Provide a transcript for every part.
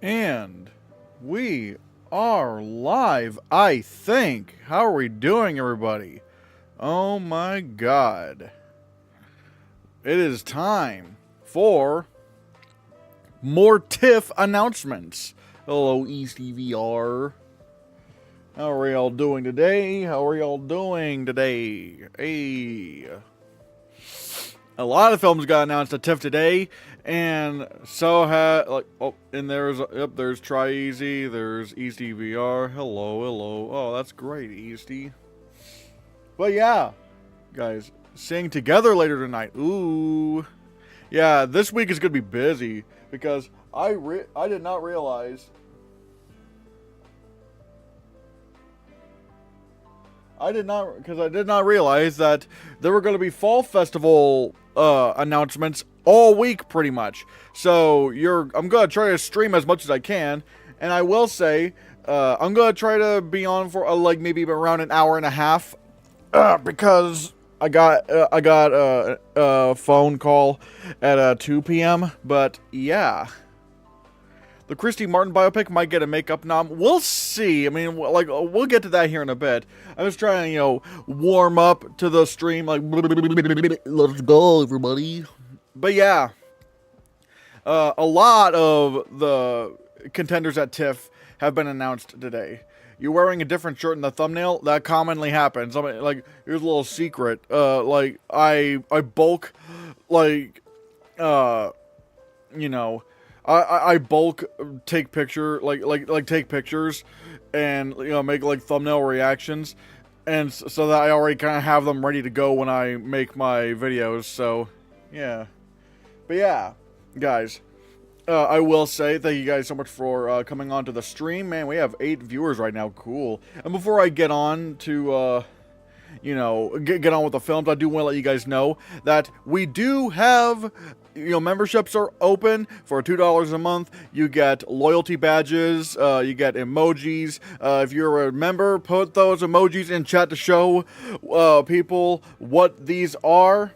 And we are live, I think. How are we doing, everybody? Oh my god. It is time for more TIFF announcements. Hello, EastVR. How are y'all doing today? Hey. A lot of films got announced at TIFF today, and so there's Try Easy, there's EastVR. Hello. Oh, that's great, Easty. But yeah, guys, sing together later tonight. Ooh. Yeah, this week is gonna be busy because I did not realize. I did not realize that there were going to be fall festival announcements all week, pretty much. So I'm going to try to stream as much as I can, and I will say I'm going to try to be on for maybe around an hour and a half, because I got a phone call at 2 p.m. But yeah. The Christy Martin biopic might get a makeup nom. We'll see. I mean, we'll get to that here in a bit. I'm just trying to, warm up to the stream. Let's go, everybody. But yeah, a lot of the contenders at TIFF have been announced today. You're wearing a different shirt in the thumbnail. That commonly happens. I mean, here's a little secret. I bulk, I bulk take take pictures and make thumbnail reactions, and so that I already kind of have them ready to go when I make my videos. So yeah, but yeah, guys, I will say thank you guys so much for coming on to the stream. Man, we have 8 viewers right now. Cool. And before I get on to get on with the films, I do want to let you guys know that we do have, memberships are open for $2 a month. You get loyalty badges, you get emojis. If you're a member, put those emojis in chat to show people what these are.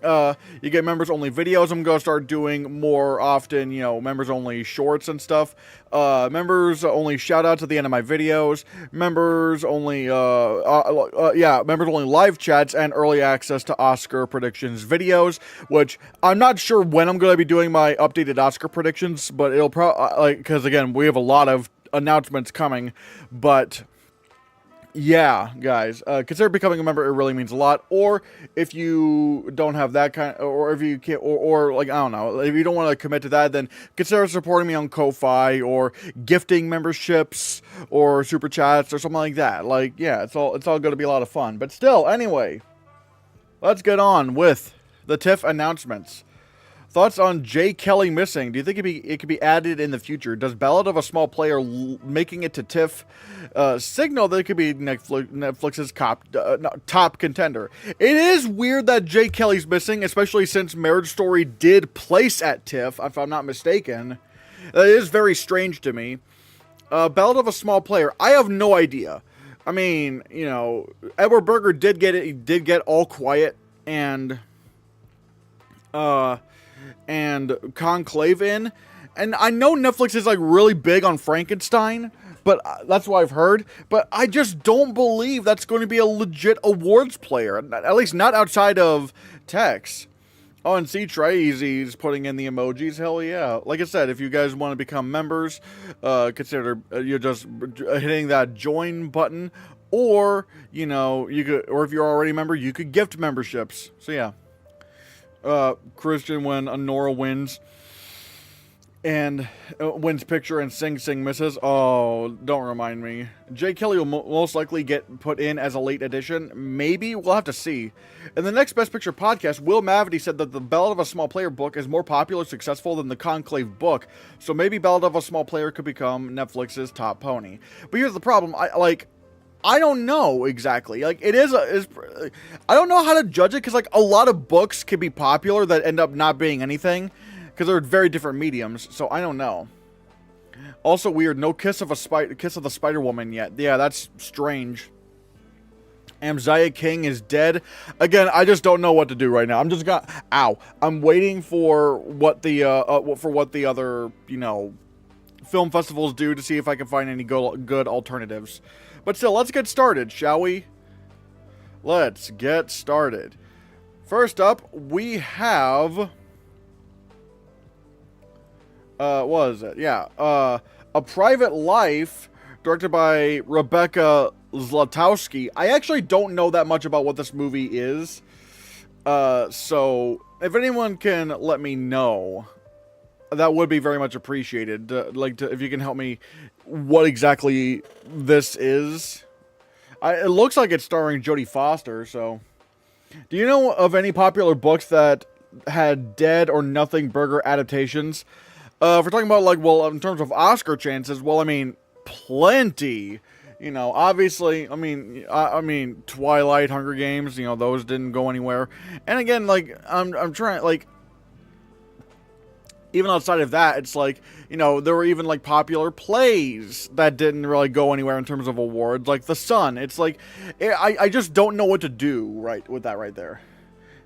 You get members only videos. I'm gonna start doing more often, members only shorts and stuff. Members only shout outs at the end of my videos. Members only members only live chats and early access to Oscar predictions videos, which I'm not sure when I'm gonna be doing my updated Oscar predictions, but it'll probably, because again, we have a lot of announcements coming. But yeah, guys, consider becoming a member. It really means a lot. Or if you don't have that or if you can't, or I don't know, if you don't want to commit to that, then consider supporting me on Ko-Fi or gifting memberships or super chats or something like that. Yeah, it's all going to be a lot of fun. But still, anyway, let's get on with the TIFF announcements. Thoughts on J. Kelly missing? Do you think it could be added in the future? Does Ballad of a Small Player making it to TIFF signal that it could be Netflix's top contender? It is weird that J. Kelly's missing, especially since Marriage Story did place at TIFF, if I'm not mistaken. It is very strange to me. Ballad of a Small Player, I have no idea. I mean, Edward Berger did get All Quiet and Conclave in, and I know Netflix is really big on Frankenstein, but that's what I've heard, but I just don't believe that's going to be a legit awards player, at least not outside of Tex. Oh, and see, Try Easy's putting in the emojis. Hell yeah. Like I said, if you guys want to become members, consider you're just hitting that join button, or you could, or if you're already a member, you could gift memberships. So yeah. Christian, when Honora wins and wins picture and Sing misses. Oh, don't remind me. J. Kelly will most likely get put in as a late addition. Maybe. We'll have to see. In the next Best Picture podcast, Will Mavity said that the Ballad of a Small Player book is more popular and successful than the Conclave book. So maybe Ballad of a Small Player could become Netflix's top pony. But here's the problem. I don't know exactly. I don't know how to judge it, because a lot of books can be popular that end up not being anything, because they're very different mediums. So I don't know. Also weird, no Kiss of the Spider Woman yet. Yeah, that's strange. Amziah King is dead. Again, I just don't know what to do right now. I'm waiting for what the other, film festivals do to see if I can find any good alternatives. But still, let's get started, shall we? Let's get started. First up, we have... what is it? Yeah, A Private Life, directed by Rebecca Zlotowski. I actually don't know that much about what this movie is. So, if anyone can let me know, that would be very much appreciated. If you can help me what exactly this is. It looks like it's starring Jodie Foster, so... Do you know of any popular books that had Dead or Nothing Burger adaptations? If we're talking about, like, well, in terms of Oscar chances, well, I mean, plenty. You know, obviously, I mean, Twilight, Hunger Games, you know, those didn't go anywhere. And again, like, I'm trying, like, even outside of that, it's like, you know, there were even, like, popular plays that didn't really go anywhere in terms of awards, like The Sun. It's like, I just don't know what to do right with that right there.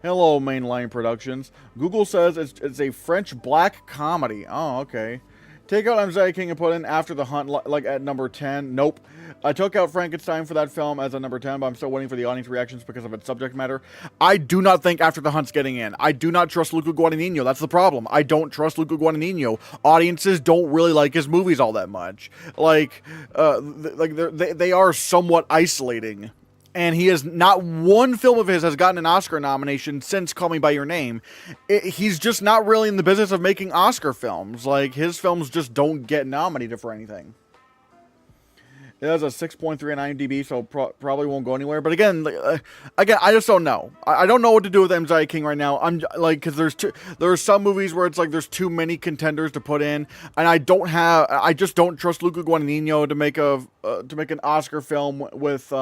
Hello, Mainline Productions. Google says it's a French black comedy. Oh, okay. Take out Anxiety King and put in After the Hunt, like, at number 10. Nope. I took out Frankenstein for that film as a number 10, but I'm still waiting for the audience reactions because of its subject matter. I do not think After the Hunt's getting in. I do not trust Luca Guadagnino. That's the problem. I don't trust Luca Guadagnino. Audiences don't really like his movies all that much. Like, they are somewhat isolating. And he has not one film of his has gotten an Oscar nomination since Call Me By Your Name. He's just not really in the business of making Oscar films. Like, his films just don't get nominated for anything. It has a 6.3 on IMDb, so probably won't go anywhere. But again, I just don't know. I don't know what to do with Anxiety King right now. I'm like, because there are some movies where it's like there's too many contenders to put in, and I just don't trust Luca Guadagnino to make an Oscar film with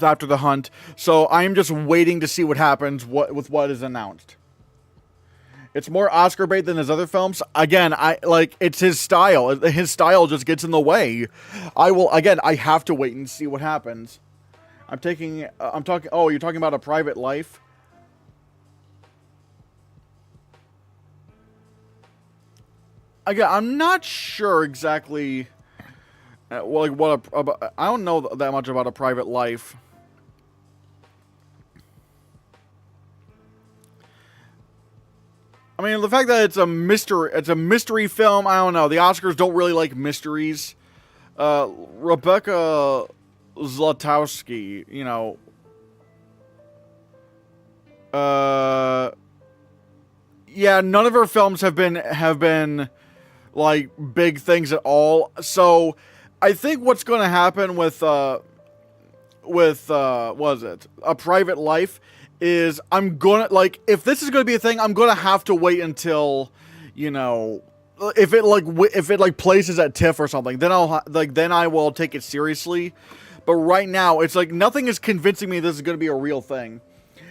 After the Hunt. So I'm just waiting to see what happens with what is announced. It's more Oscar bait than his other films. Again, it's his style. His style just gets in the way. I have to wait and see what happens. Oh, you're talking about A Private Life? Again, I'm not sure exactly... I don't know that much about A Private Life. I mean, the fact that it's a mystery film, I don't know. The Oscars don't really like mysteries. Rebecca Zlotowski, you know. Yeah, none of her films have been like big things at all. So I think what's going to happen with A Private Life is I'm gonna, like, if this is gonna be a thing, I'm gonna have to wait until, you know, if it places at TIFF or something, then I will take it seriously. But right now, it's like nothing is convincing me this is gonna be a real thing.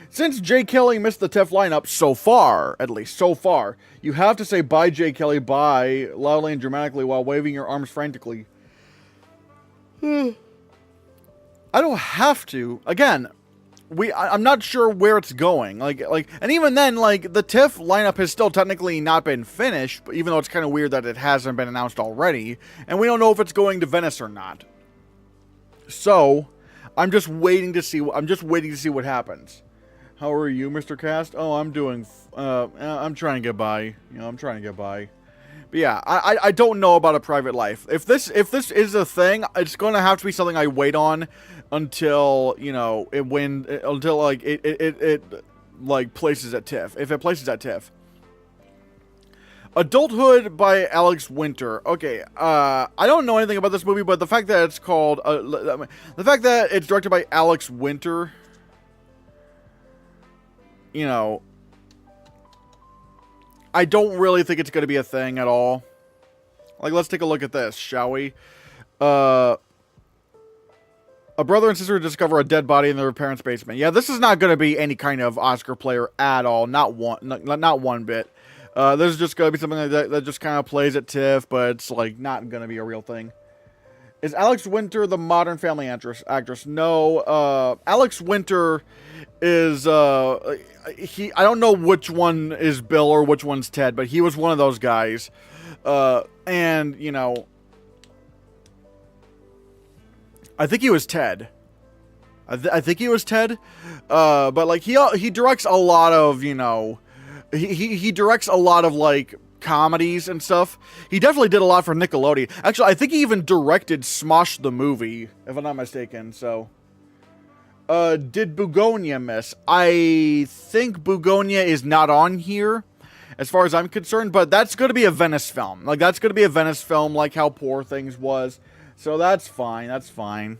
Since Jay Kelly missed the TIFF lineup so far, at least so far, you have to say bye, Jay Kelly, bye, loudly and dramatically while waving your arms frantically. I don't have to. Again, I'm not sure where it's going. And even then, like, the TIFF lineup has still technically not been finished, but even though it's kind of weird that it hasn't been announced already, and we don't know if it's going to Venice or not. So, I'm just waiting to see what happens. How are you, Mr. Cast? Oh, I'm doing, I'm trying to get by. You know, I'm trying to get by. But yeah, I don't know about A Private Life. If this is a thing, it's going to have to be something I wait on until, you know, it places at TIFF. If it places at TIFF. Adulthood by Alex Winter. Okay, I don't know anything about this movie, but the fact that it's called, the fact that it's directed by Alex Winter, you know, I don't really think it's going to be a thing at all. Like, let's take a look at this, shall we? A brother and sister discover a dead body in their parents' basement. Yeah, this is not going to be any kind of Oscar player at all. Not one bit. This is just going to be something that just kind of plays at TIFF, but it's, like, not going to be a real thing. Is Alex Winter the Modern Family actress? No. Alex Winter is I don't know which one is Bill or which one's Ted, but he was one of those guys. And you know, I think he was Ted. I think he was Ted. But like he directs a lot of, you know, he directs a lot of like comedies and stuff. He definitely did a lot for Nickelodeon. Actually, I think he even directed Smosh the movie, if I'm not mistaken. So, did Bugonia miss? I think Bugonia is not on here, as far as I'm concerned. But that's going to be a Venice film. Like that's going to be a Venice film, like how Poor Things was. So that's fine. That's fine.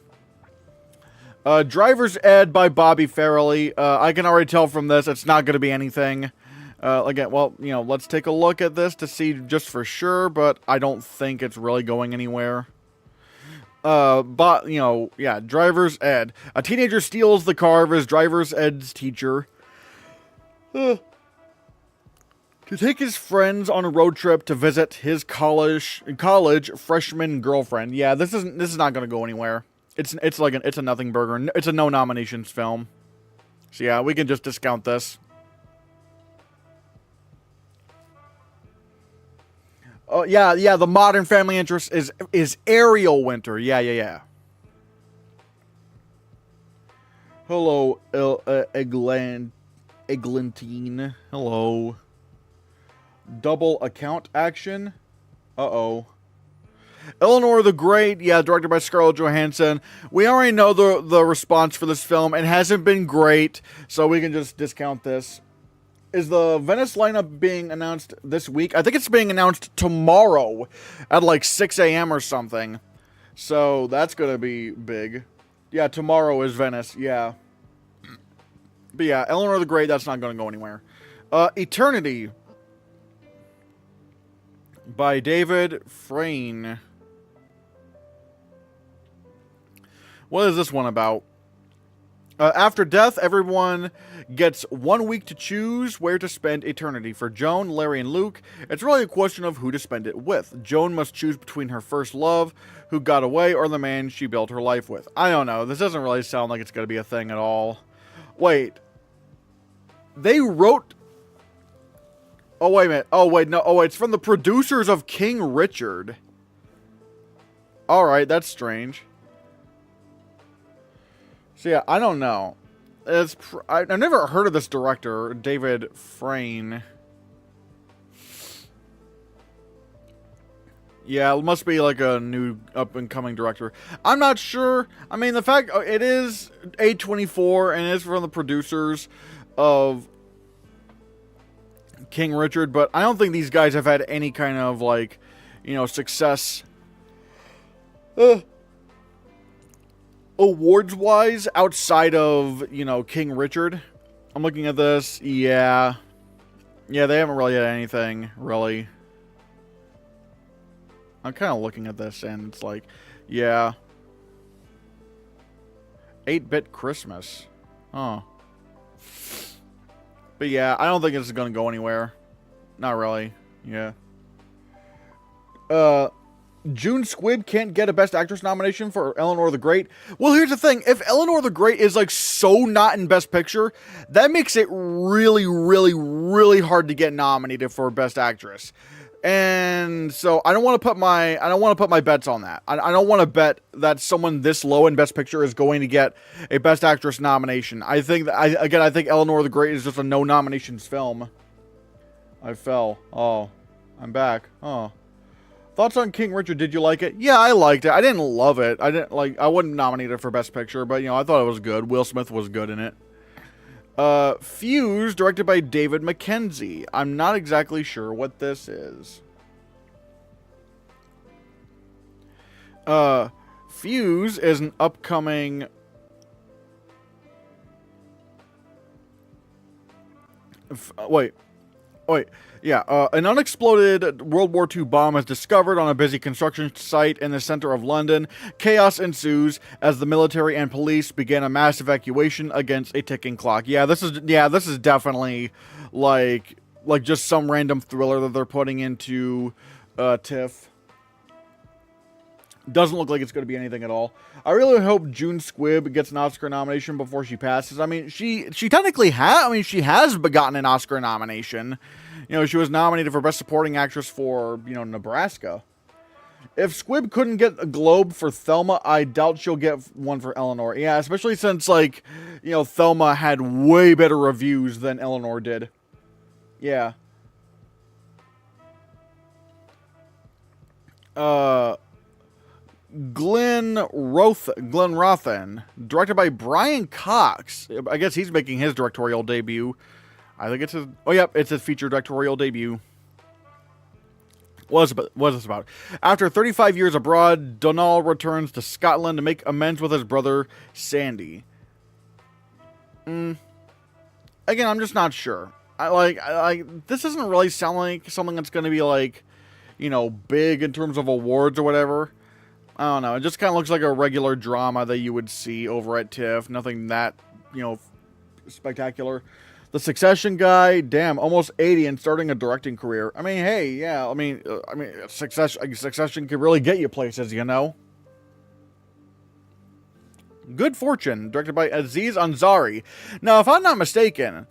Driver's Ed by Bobby Farrelly. I can already tell from this it's not going to be anything. Again, well, you know, let's take a look at this to see just for sure, but I don't think it's really going anywhere. But, you know, yeah, Driver's Ed. A teenager steals the car of his driver's ed's teacher to take his friends on a road trip to visit his college freshman girlfriend. Yeah, this is not going to go anywhere. It's a nothing burger. It's a no nominations film. So yeah, we can just discount this. Oh, yeah, the Modern Family interest is Ariel Winter. Yeah. Hello, Eglantine. Hello. Double account action. Uh-oh. Eleanor the Great, yeah, directed by Scarlett Johansson. We already know the response for this film. It hasn't been great, so we can just discount this. Is the Venice lineup being announced this week? I think it's being announced tomorrow at like 6 a.m. or something. So that's going to be big. Yeah, tomorrow is Venice, yeah. But yeah, Eleanor the Great, that's not going to go anywhere. Eternity by David Frayne. What is this one about? After death, everyone gets 1 week to choose where to spend eternity. For Joan, Larry, and Luke, it's really a question of who to spend it with. Joan must choose between her first love, who got away, or the man she built her life with. I don't know. This doesn't really sound like it's going to be a thing at all. Wait. They wrote... Oh, wait a minute. Oh, wait, no. Oh, wait, it's from the producers of King Richard. Alright, that's strange. So yeah, I don't know. I've never heard of this director, David Frayne. Yeah, it must be like a new up-and-coming director. I'm not sure. I mean, the fact it is A24 and it's from the producers of King Richard, but I don't think these guys have had any kind of like, you know, success. Awards-wise, outside of, you know, King Richard. I'm looking at this. Yeah. Yeah, they haven't really had anything, really. I'm kind of looking at this, and it's like, yeah. 8-Bit Christmas. Huh. But yeah, I don't think this is going to go anywhere. Not really. Yeah. June Squibb can't get a Best Actress nomination for Eleanor the Great. Well, here's the thing. If Eleanor the Great is, like, so not in Best Picture, that makes it really, really, really hard to get nominated for Best Actress. And so I don't want to put my bets on that. I don't want to bet that someone this low in Best Picture is going to get a Best Actress nomination. I think I think Eleanor the Great is just a no nominations film. I fell. Oh, I'm back. Oh. Thoughts on King Richard? Did you like it? Yeah, I liked it. I didn't love it. I wouldn't nominate it for Best Picture, but you know, I thought it was good. Will Smith was good in it. Fuze, directed by David Mackenzie. I'm not exactly sure what this is. Fuze is an upcoming... Wait. Yeah, an unexploded World War II bomb is discovered on a busy construction site in the center of London. Chaos ensues as the military and police begin a mass evacuation against a ticking clock. Yeah, this is definitely like just some random thriller that they're putting into TIFF. Doesn't look like it's going to be anything at all. I really hope June Squibb gets an Oscar nomination before she passes. I mean, she technically has. I mean, she has gotten an Oscar nomination. You know, she was nominated for Best Supporting Actress for, you know, Nebraska. If Squibb couldn't get a Globe for Thelma, I doubt she'll get one for Eleanor. Yeah, especially since, like, you know, Thelma had way better reviews than Eleanor did. Yeah. Glenrothan, directed by Brian Cox. I guess he's making his directorial debut. I think it's his... Oh, yep, it's his feature directorial debut. What is this about? After 35 years abroad, Donald returns to Scotland to make amends with his brother, Sandy. Again, I'm just not sure. This doesn't really sound like something that's going to be, like, you know, big in terms of awards or whatever. I don't know. It just kind of looks like a regular drama that you would see over at TIFF. Nothing that, you know, spectacular. The Succession guy, damn, almost 80 and starting a directing career. I mean, hey, yeah, I mean, Succession could really get you places, you know. Good Fortune, directed by Aziz Ansari. Now, if I'm not mistaken,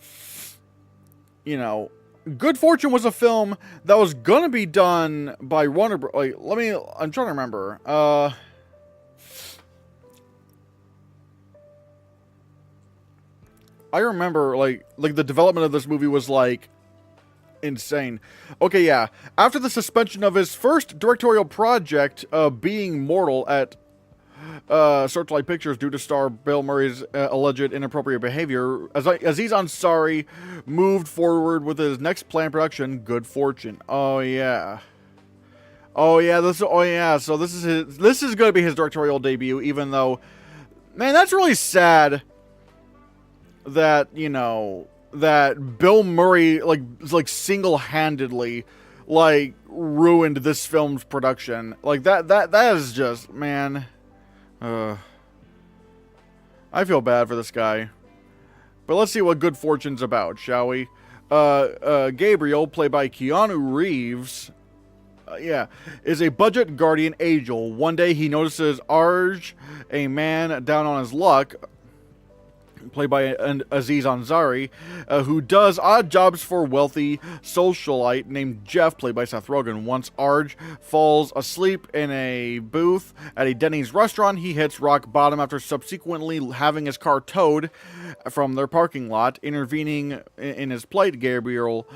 you know, Good Fortune was a film that was gonna be done by Warner Bros. Like, I'm trying to remember. I remember, like the development of this movie was, like, insane. Okay, yeah. After the suspension of his first directorial project, Being Mortal at Searchlight Pictures due to star Bill Murray's alleged inappropriate behavior, Aziz Ansari moved forward with his next planned production, Good Fortune. Oh yeah. So this is going to be his directorial debut, even though, man, that's really sad that, you know, that Bill Murray like single-handedly like ruined this film's production. Like that is just, man. I feel bad for this guy. But let's see what Good Fortune's about, shall we? Gabriel, played by Keanu Reeves, is a budget guardian angel. One day he notices Arj, a man down on his luck, played by Aziz Ansari, who does odd jobs for a wealthy socialite named Jeff, played by Seth Rogen. Once Arj falls asleep in a booth at a Denny's restaurant, he hits rock bottom after subsequently having his car towed from their parking lot. Intervening in his plight, Gabriel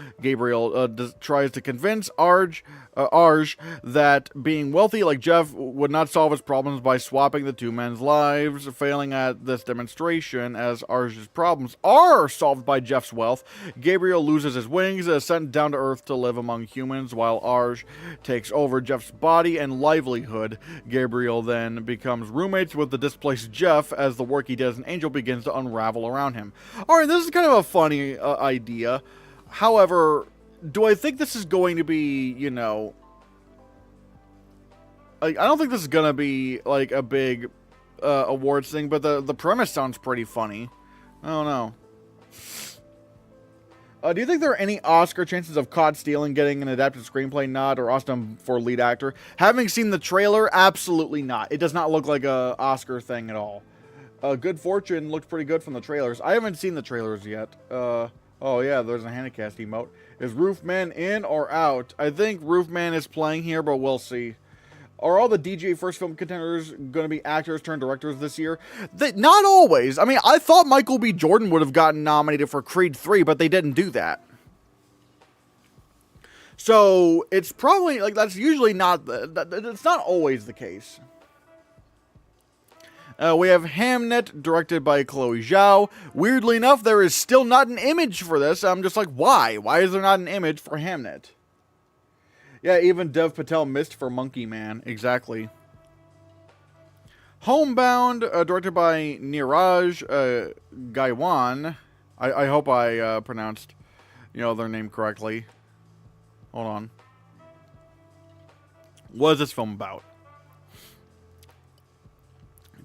tries to convince Arj that being wealthy like Jeff would not solve his problems by swapping the two men's lives. Failing at this demonstration, as Arj's problems are solved by Jeff's wealth, Gabriel loses his wings and is sent down to Earth to live among humans, while Arj takes over Jeff's body and livelihood. Gabriel then becomes roommates with the displaced Jeff as the work he does in Angel begins to unravel around him. Alright, this is kind of a funny idea. However, do I think this is going to be, you know... I don't think this is going to be, like, a big awards thing, but the premise sounds pretty funny. I don't know. Do you think there are any Oscar chances of Caught Stealing getting an adapted screenplay nod or Austin for lead actor? Having seen the trailer, absolutely not. It does not look like a Oscar thing at all. Good Fortune looked pretty good from the trailers. I haven't seen the trailers yet. Oh yeah, there's a Hannahcast emote. Is Roofman in or out? I think Roofman is playing here, but we'll see. Are all the DJ First Film contenders going to be actors turned directors this year? Not always. I mean, I thought Michael B. Jordan would have gotten nominated for Creed 3, but they didn't do that. So, it's probably, like, that's usually not, it's not always the case. We have Hamnet, directed by Chloe Zhao. Weirdly enough, there is still not an image for this. I'm just like, why? Why is there not an image for Hamnet? Yeah, even Dev Patel missed for Monkey Man. Exactly. Homebound, directed by Neeraj Gaiwan. I hope I pronounced, you know, their name correctly. Hold on. What is this film about?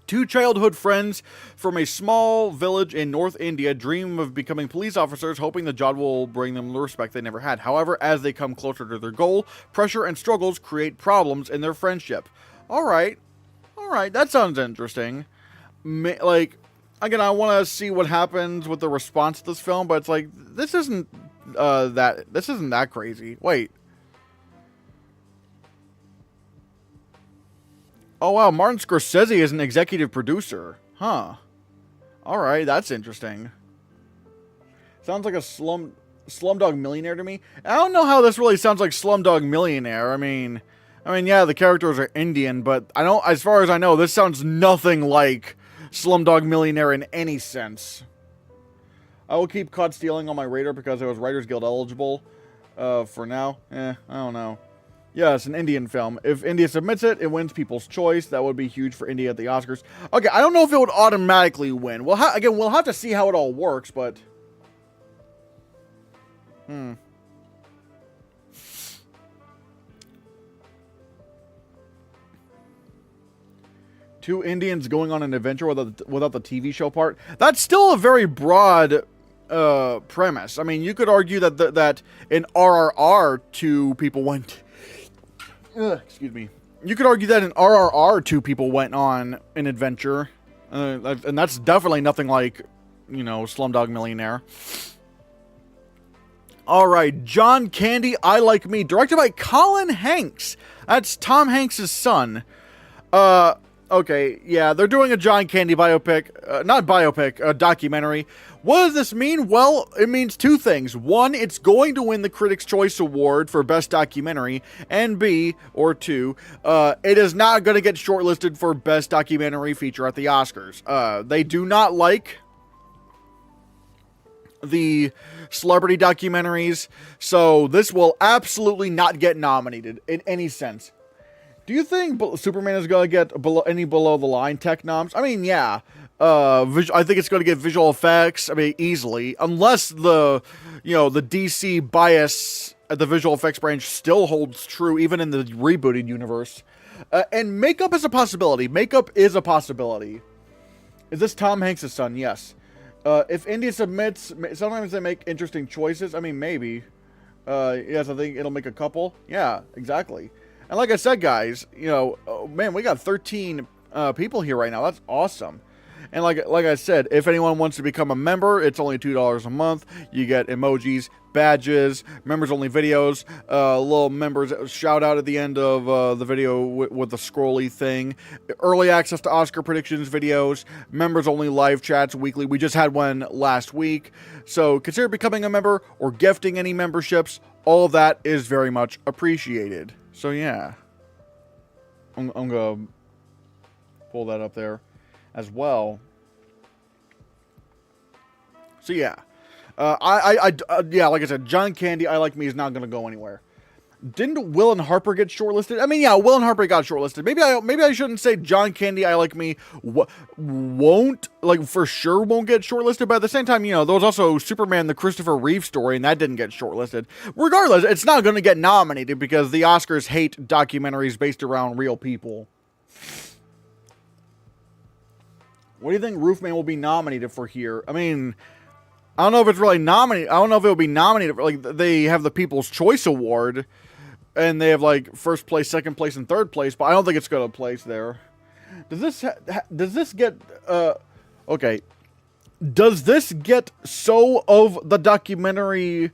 Two childhood friends from a small village in North India dream of becoming police officers, hoping the job will bring them the respect they never had. However, as they come closer to their goal, pressure and struggles create problems in their friendship. Alright, Alright, that sounds interesting. Like, again, I want to see what happens with the response to this film, but it's like, this isn't that crazy. Wait. Oh wow, Martin Scorsese is an executive producer. Huh. Alright, that's interesting. Sounds like a Slumdog Millionaire to me. I don't know how this really sounds like Slumdog Millionaire. I mean, yeah, the characters are Indian, but I don't, as far as I know, this sounds nothing like Slumdog Millionaire in any sense. I will keep Caught Stealing on my radar because it was Writers Guild eligible. For now, I don't know. Yeah, it's an Indian film. If India submits it, it wins People's Choice. That would be huge for India at the Oscars. Okay, I don't know if it would automatically win. Well, again, we'll have to see how it all works, but... Two Indians going on an adventure without the TV show part. That's still a very broad premise. I mean, you could argue that in RRR, two people went... excuse me. You could argue that in RRR, two people went on an adventure. And that's definitely nothing like, you know, Slumdog Millionaire. Alright, John Candy, I Like Me, directed by Colin Hanks. That's Tom Hanks' son. Okay, yeah, they're doing a John Candy biopic, not biopic, a documentary. What does this mean? Well, it means two things. One, it's going to win the Critics' Choice Award for Best Documentary, and B, or two, it is not going to get shortlisted for Best Documentary Feature at the Oscars. They do not like the celebrity documentaries, so this will absolutely not get nominated in any sense. Do you think Superman is going to get any below-the-line tech noms? I mean, yeah. I think it's going to get visual effects, I mean, easily. Unless the DC bias at the visual effects branch still holds true, even in the rebooted universe. And makeup is a possibility. Makeup is a possibility. Is this Tom Hanks' son? Yes. If India submits, sometimes they make interesting choices. I mean, maybe. Yes, I think it'll make a couple. Yeah, exactly. And like I said, guys, you know, oh, man, we got 13 people here right now. That's awesome. And like I said, if anyone wants to become a member, it's only $2 a month. You get emojis, badges, members-only videos, little members shout out at the end of the video with the scrolly thing, early access to Oscar predictions videos, members-only live chats weekly. We just had one last week. So consider becoming a member or gifting any memberships. All of that is very much appreciated. So yeah, I'm gonna pull that up there as well. So yeah, yeah, like I said, John Candy, I Like Me is not gonna go anywhere. Didn't Will and Harper get shortlisted? I mean, yeah, Will and Harper got shortlisted. Maybe I shouldn't say John Candy, I Like Me won't, like, for sure won't get shortlisted, but at the same time, you know, there was also Superman, the Christopher Reeve story, and that didn't get shortlisted. Regardless, it's not going to get nominated because the Oscars hate documentaries based around real people. What do you think Roofman will be nominated for here? I mean, I don't know if it's really nominated. I don't know if it will be nominated for, like, they have the People's Choice Award, and they have, like, first place, second place, and third place, but I don't think it's going to place there. Does this get, okay. Does this get some of the Documentary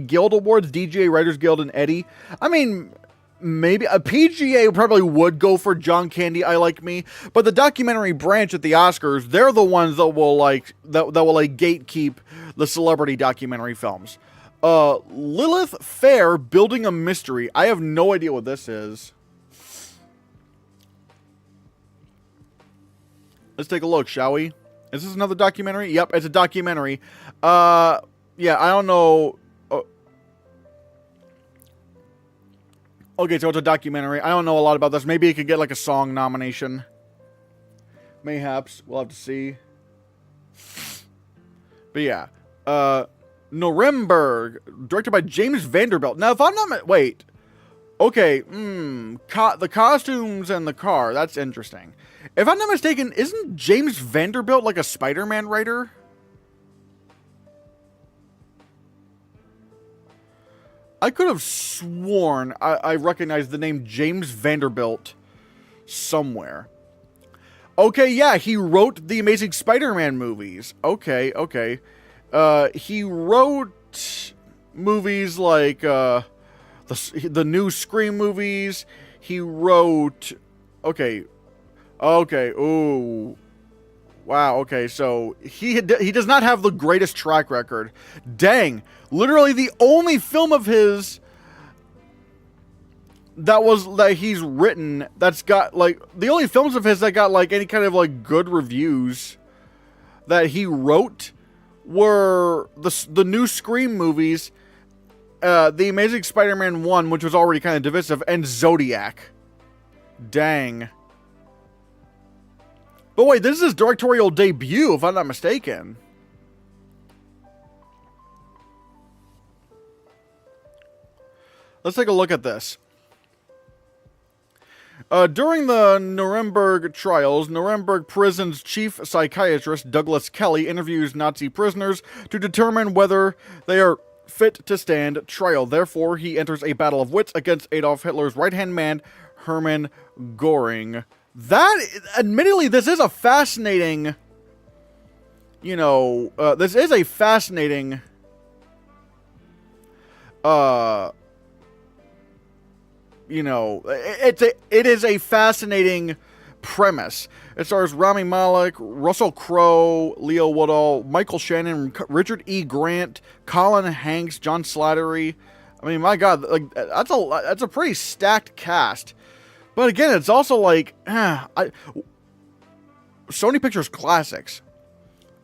Guild Awards, DGA, Writers Guild, and Eddie? I mean, maybe a PGA probably would go for John Candy, I Like Me, but the documentary branch at the Oscars, they're the ones that will gatekeep the celebrity documentary films. Lilith Fair, Building a Mystery. I have no idea what this is. Let's take a look, shall we? Is this another documentary? Yep, it's a documentary. Yeah, I don't know. Okay, so it's a documentary. I don't know a lot about this. Maybe it could get like a song nomination. Mayhaps. We'll have to see. But yeah. Nuremberg, directed by James Vanderbilt. Now, if I'm not... Wait. Okay. The costumes and the car. That's interesting. If I'm not mistaken, isn't James Vanderbilt like a Spider-Man writer? I could have sworn I recognized the name James Vanderbilt somewhere. Okay, yeah, he wrote the Amazing Spider-Man movies. Okay. He wrote movies like the new Scream movies. He wrote... Okay. Ooh. Wow, okay, so he does not have the greatest track record. Dang. Literally the only film of his that he's written that's got, like, the only films of his that got, like, any kind of, like, good reviews that he wrote were the new Scream movies, The Amazing Spider-Man 1, which was already kind of divisive, and Zodiac. Dang. But wait, this is his directorial debut, if I'm not mistaken. Let's take a look at this. During the Nuremberg trials, Nuremberg prison's chief psychiatrist, Douglas Kelly, interviews Nazi prisoners to determine whether they are fit to stand trial. Therefore, he enters a battle of wits against Adolf Hitler's right-hand man, Hermann Göring. Admittedly, this is a fascinating, this is a fascinating, it is a fascinating premise. It stars Rami Malek, Russell Crowe, Leo Woodall, Michael Shannon, Richard E. Grant, Colin Hanks, John Slattery. I mean, my God, like that's a pretty stacked cast. But again, it's also like, Sony Pictures classics.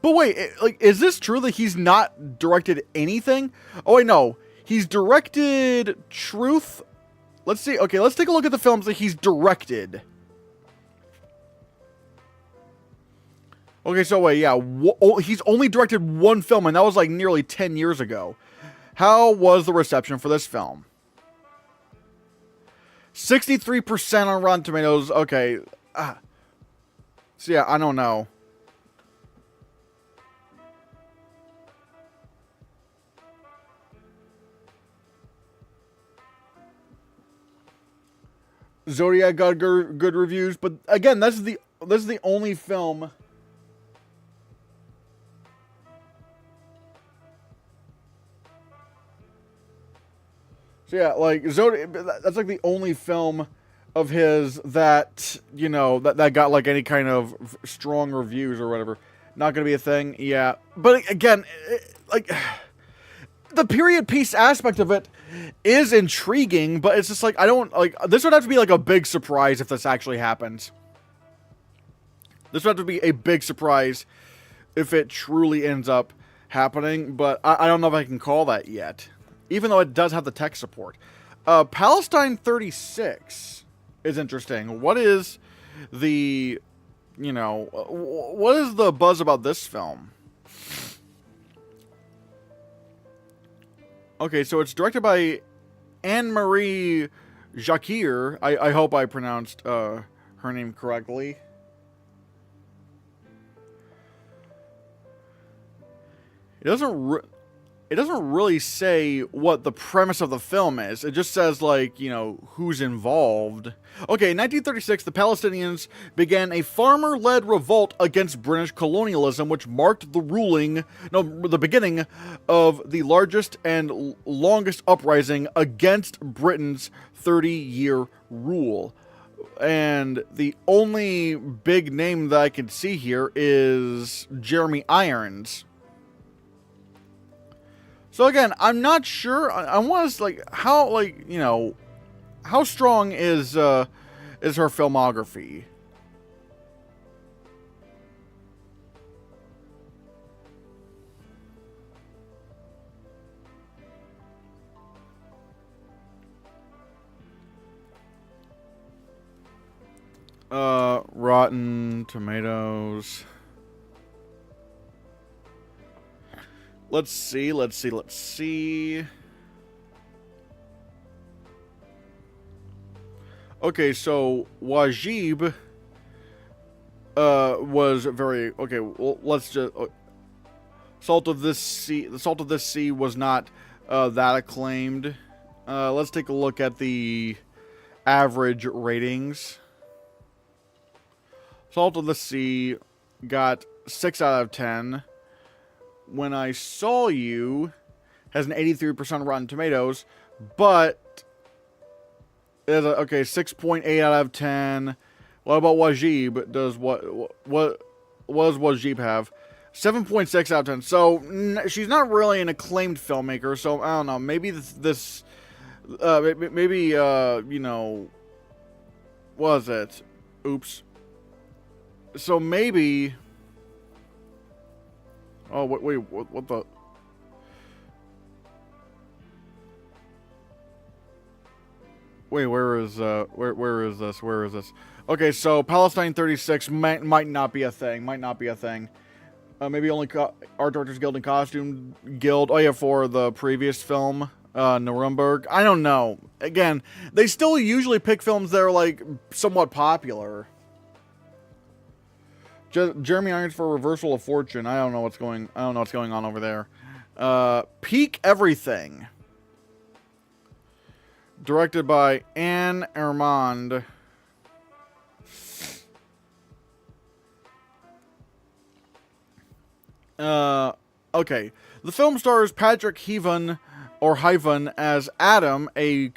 But wait, is this true that he's not directed anything? Oh wait, no, he's directed Truth. Let's see. Okay, let's take a look at the films that he's directed. Okay, so wait, yeah, he's only directed one film, and that was like nearly 10 years ago. How was the reception for this film? 63% on Rotten Tomatoes. Okay. So yeah, I don't know. Zodiac got good reviews, but again, this is the only film. So yeah, like Zodiac, that's like the only film of his that, that got like any kind of strong reviews or whatever. Not gonna be a thing, yeah. But again, like the period piece aspect of it is intriguing, but it's just like, I don't, like, this would have to be like a big surprise if this actually happens. This would have to be a big surprise if it truly ends up happening, but I don't know if I can call that yet. Even though it does have the tech support. Palestine 36 is interesting. What is the, what is the buzz about this film? Okay, so it's directed by Anne-Marie Jacquier. I hope I pronounced her name correctly. It doesn't really say what the premise of the film is. It just says, like, who's involved. Okay, in 1936, the Palestinians began a farmer-led revolt against British colonialism, which marked the beginning of the largest and longest uprising against Britain's 30-year rule. And the only big name that I can see here is Jeremy Irons. So again, I'm not sure. I want to, like, how, like, how strong is her filmography? Rotten Tomatoes. Let's see. Okay, so Wajib was very okay. Well, let's just The Salt of This Sea was not that acclaimed. Let's take a look at the average ratings. Salt of the Sea got 6 out of 10. When I Saw You has an 83% Rotten Tomatoes, but is okay, 6.8 out of 10. What about Wajib? Does what does Wajib have? 7.6 out of 10. So she's not really an acclaimed filmmaker. So I don't know. Maybe this you know, what was it? Oops. So maybe. Oh wait, what the? Wait, where is this? Where is this? Okay, so Palestine 36 might not be a thing. Might not be a thing. Maybe only Art Directors Guild and Costume Guild. Oh yeah, for the previous film, Nuremberg. I don't know. Again, they still usually pick films that are like somewhat popular. Jeremy Irons for Reversal of Fortune. I don't know what's going on over there. Peak Everything. Directed by Anne Armand. Okay. The film stars Patrick Heaven, or Hyven, as Adam, a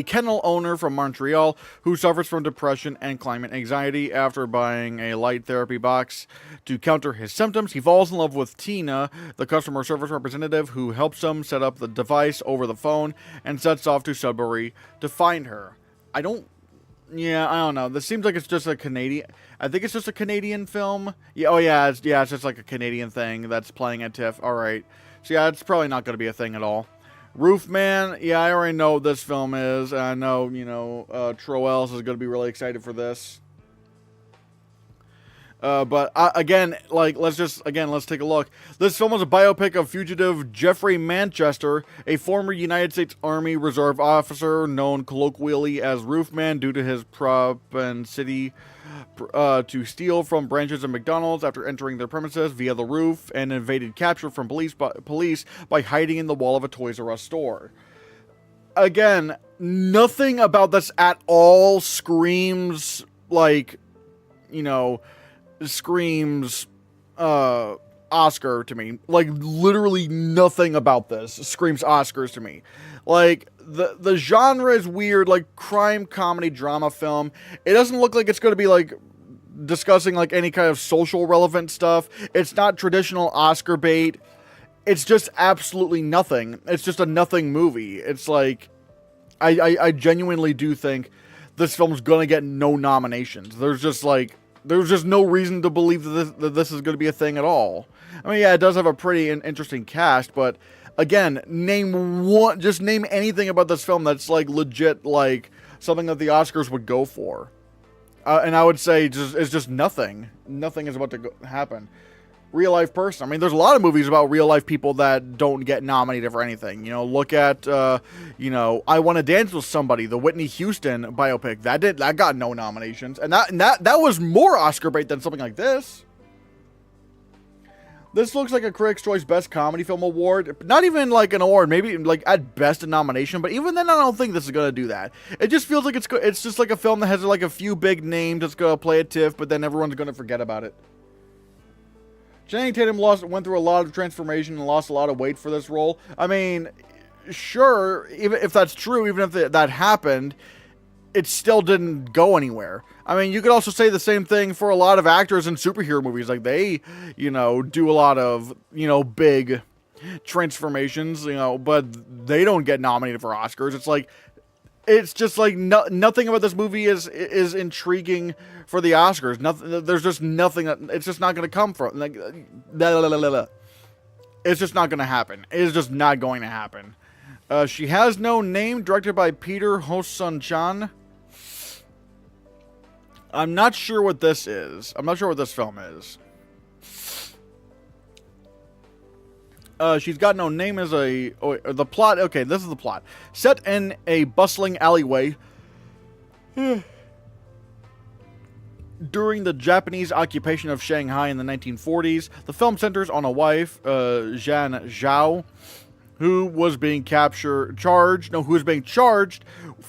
kennel owner from Montreal who suffers from depression and climate anxiety. After buying a light therapy box to counter his symptoms, he falls in love with Tina, the customer service representative, who helps him set up the device over the phone and sets off to Sudbury to find her. I don't know. This seems like it's just a Canadian. I think it's just a Canadian film. Yeah. Oh yeah. It's just like a Canadian thing that's playing at TIFF. All right. So yeah, it's probably not going to be a thing at all. Roofman. Yeah, I already know what this film is. I know, Troels is going to be really excited for this. But again, let's take a look. This film is a biopic of fugitive Jeffrey Manchester, a former United States Army Reserve officer known colloquially as Roofman due to his propensity to steal from branches of McDonald's after entering their premises via the roof, and evaded capture from police by hiding in the wall of a Toys R Us store. Again, nothing about this at all screams screams Oscar to me. Like, literally nothing about this screams Oscars to me. Like, the genre is weird, like crime, comedy, drama film. It doesn't look like it's going to be like discussing like any kind of social relevant stuff. It's not traditional Oscar bait. It's just absolutely nothing. It's just a nothing movie. It's like, I genuinely do think this film's going to get no nominations. There's just no reason to believe that this is going to be a thing at all. I mean, yeah, it does have a pretty interesting cast, but again, name anything about this film that's like legit, like something that the Oscars would go for. And I would say it's just nothing. Nothing is about to happen. Real life person. I mean, there's a lot of movies about real life people that don't get nominated for anything. Look at, I Want to Dance with Somebody, the Whitney Houston biopic. That got no nominations, and that was more Oscar bait than something like this. This looks like a Critics' Choice Best Comedy Film Award. Not even like an award, maybe like at best a nomination, but even then I don't think this is going to do that. It just feels like it's just like a film that has like a few big names that's going to play at TIFF, but then everyone's going to forget about it. Channing Tatum went through a lot of transformation and lost a lot of weight for this role. I mean, sure, even if that's true, even if that happened, it still didn't go anywhere. I mean, you could also say the same thing for a lot of actors in superhero movies. Like, they, do a lot of, big transformations, but they don't get nominated for Oscars. It's just like nothing about this movie is intriguing for the Oscars. Nothing. There's just nothing that it's just not going to come from. Like, it's just not going to happen. It is just not going to happen. She Has No Name, directed by Peter Hosun-chan. I'm not sure what this is. I'm not sure what this film is. She's Got No Name as the plot. Okay, this is the plot. Set in a bustling alleyway during the Japanese occupation of Shanghai in the 1940s, the film centers on a wife, Zhan Zhao, who was being charged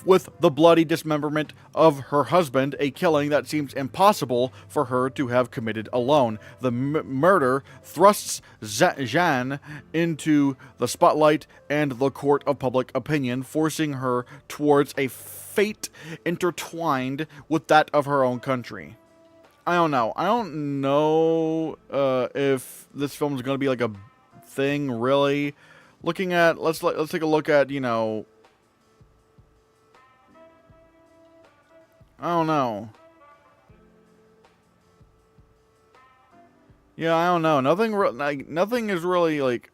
with the bloody dismemberment of her husband, a killing that seems impossible for her to have committed alone. The murder thrusts Jeanne into the spotlight and the court of public opinion, forcing her towards a fate intertwined with that of her own country. I don't know. I don't know if this film is going to be like a thing, really. Looking at, let's take a look at, you know, I don't know. Yeah, I don't know. Nothing is really like.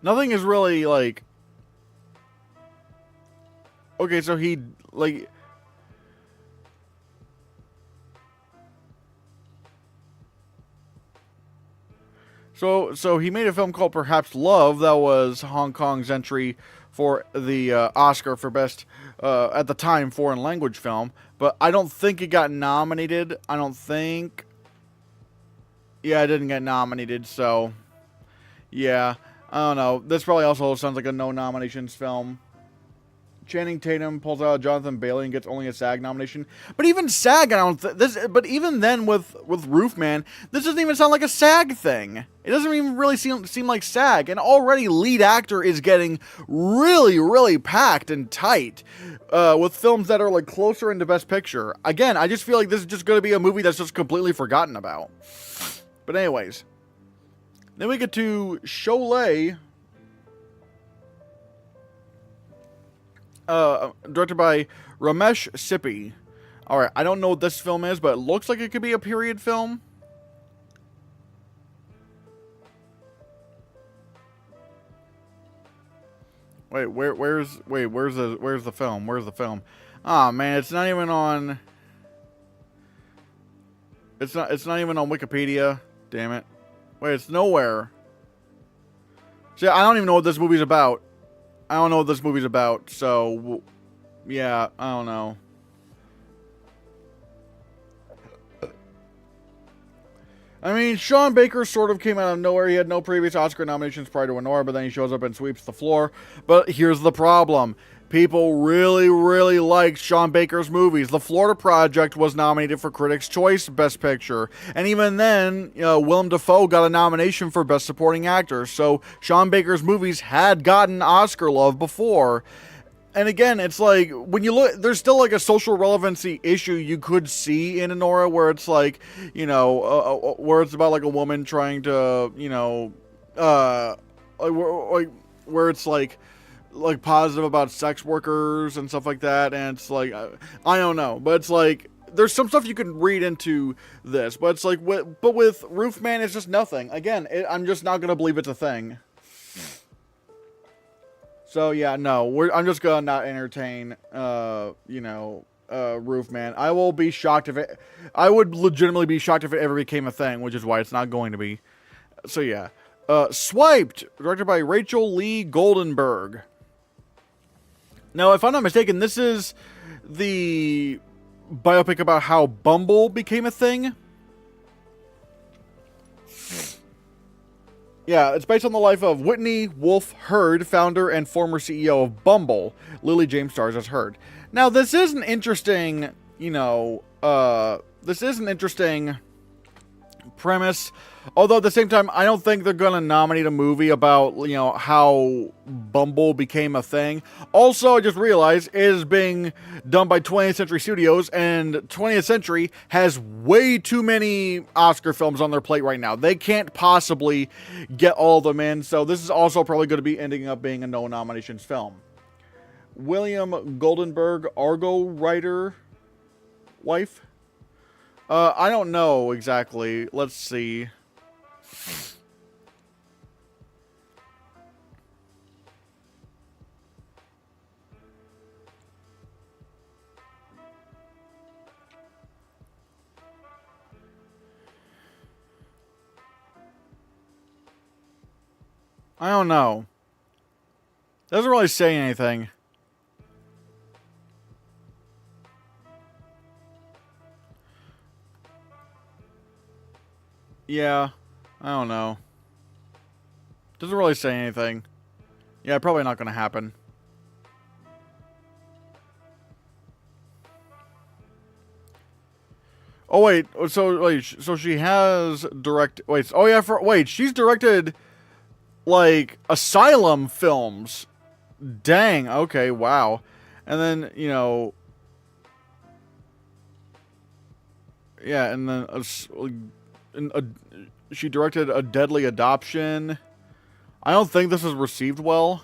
Nothing is really like. Okay, so he like. So he made a film called Perhaps Love that was Hong Kong's entry for the Oscar for Best, at the time, foreign language film. But I don't think it got nominated. I don't think. Yeah, it didn't get nominated, so. Yeah, I don't know. This probably also sounds like a no nominations film. Channing Tatum pulls out Jonathan Bailey and gets only a SAG nomination. But even SAG, I don't but even then with Roofman, this doesn't even sound like a SAG thing. It doesn't even really seem like SAG. And already lead actor is getting really, really packed and tight with films that are like closer into Best Picture. Again, I just feel like this is just going to be a movie that's just completely forgotten about. But anyways, then we get to Choral. Directed by Ramesh Sippy. Alright, I don't know what this film is, but it looks like it could be a period film. Wait, where's the film? Where's the film? Ah, man, it's not even on. It's not even on Wikipedia. Damn it. Wait, it's nowhere. See, I don't even know what this movie's about. I don't know what this movie's about, so yeah, I don't know. I mean, Sean Baker sort of came out of nowhere. He had no previous Oscar nominations prior to Eleanor, but then he shows up and sweeps the floor. But here's the problem. People really, really liked Sean Baker's movies. The Florida Project was nominated for Critics' Choice Best Picture. And even then, Willem Dafoe got a nomination for Best Supporting Actor. So Sean Baker's movies had gotten Oscar love before. And again, it's like, when you look, there's still like a social relevancy issue you could see in Anora, where it's like, where it's about like a woman trying to, where it's like positive about sex workers and stuff like that. And it's like, I don't know, but it's like, there's some stuff you can read into this, but it's like, but with Roofman, it's just nothing. Again, I'm just not going to believe it's a thing. So yeah, no, I'm just gonna not entertain, Roofman. I will be shocked I would legitimately be shocked if it ever became a thing, which is why it's not going to be. So yeah. Swiped, directed by Rachel Lee Goldenberg. Now, if I'm not mistaken, this is the biopic about how Bumble became a thing. Yeah, it's based on the life of Whitney Wolfe Herd, founder and former CEO of Bumble. Lily James stars as Herd. Now, this is an interesting, premise. Although at the same time, I don't think they're going to nominate a movie about, how Bumble became a thing. Also, I just realized it is being done by 20th Century Studios, and 20th Century has way too many Oscar films on their plate right now. They can't possibly get all of them in, so this is also probably going to be ending up being a no nominations film. William Goldenberg, Argo writer, wife? I don't know exactly. Let's see. I don't know. Doesn't really say anything. Yeah, I don't know. Doesn't really say anything. Yeah, probably not going to happen. Oh wait, so she has oh yeah, she's directed like asylum films. Dang, okay, wow. And then, you know, yeah, and then she directed A Deadly Adoption. I don't think this was received well.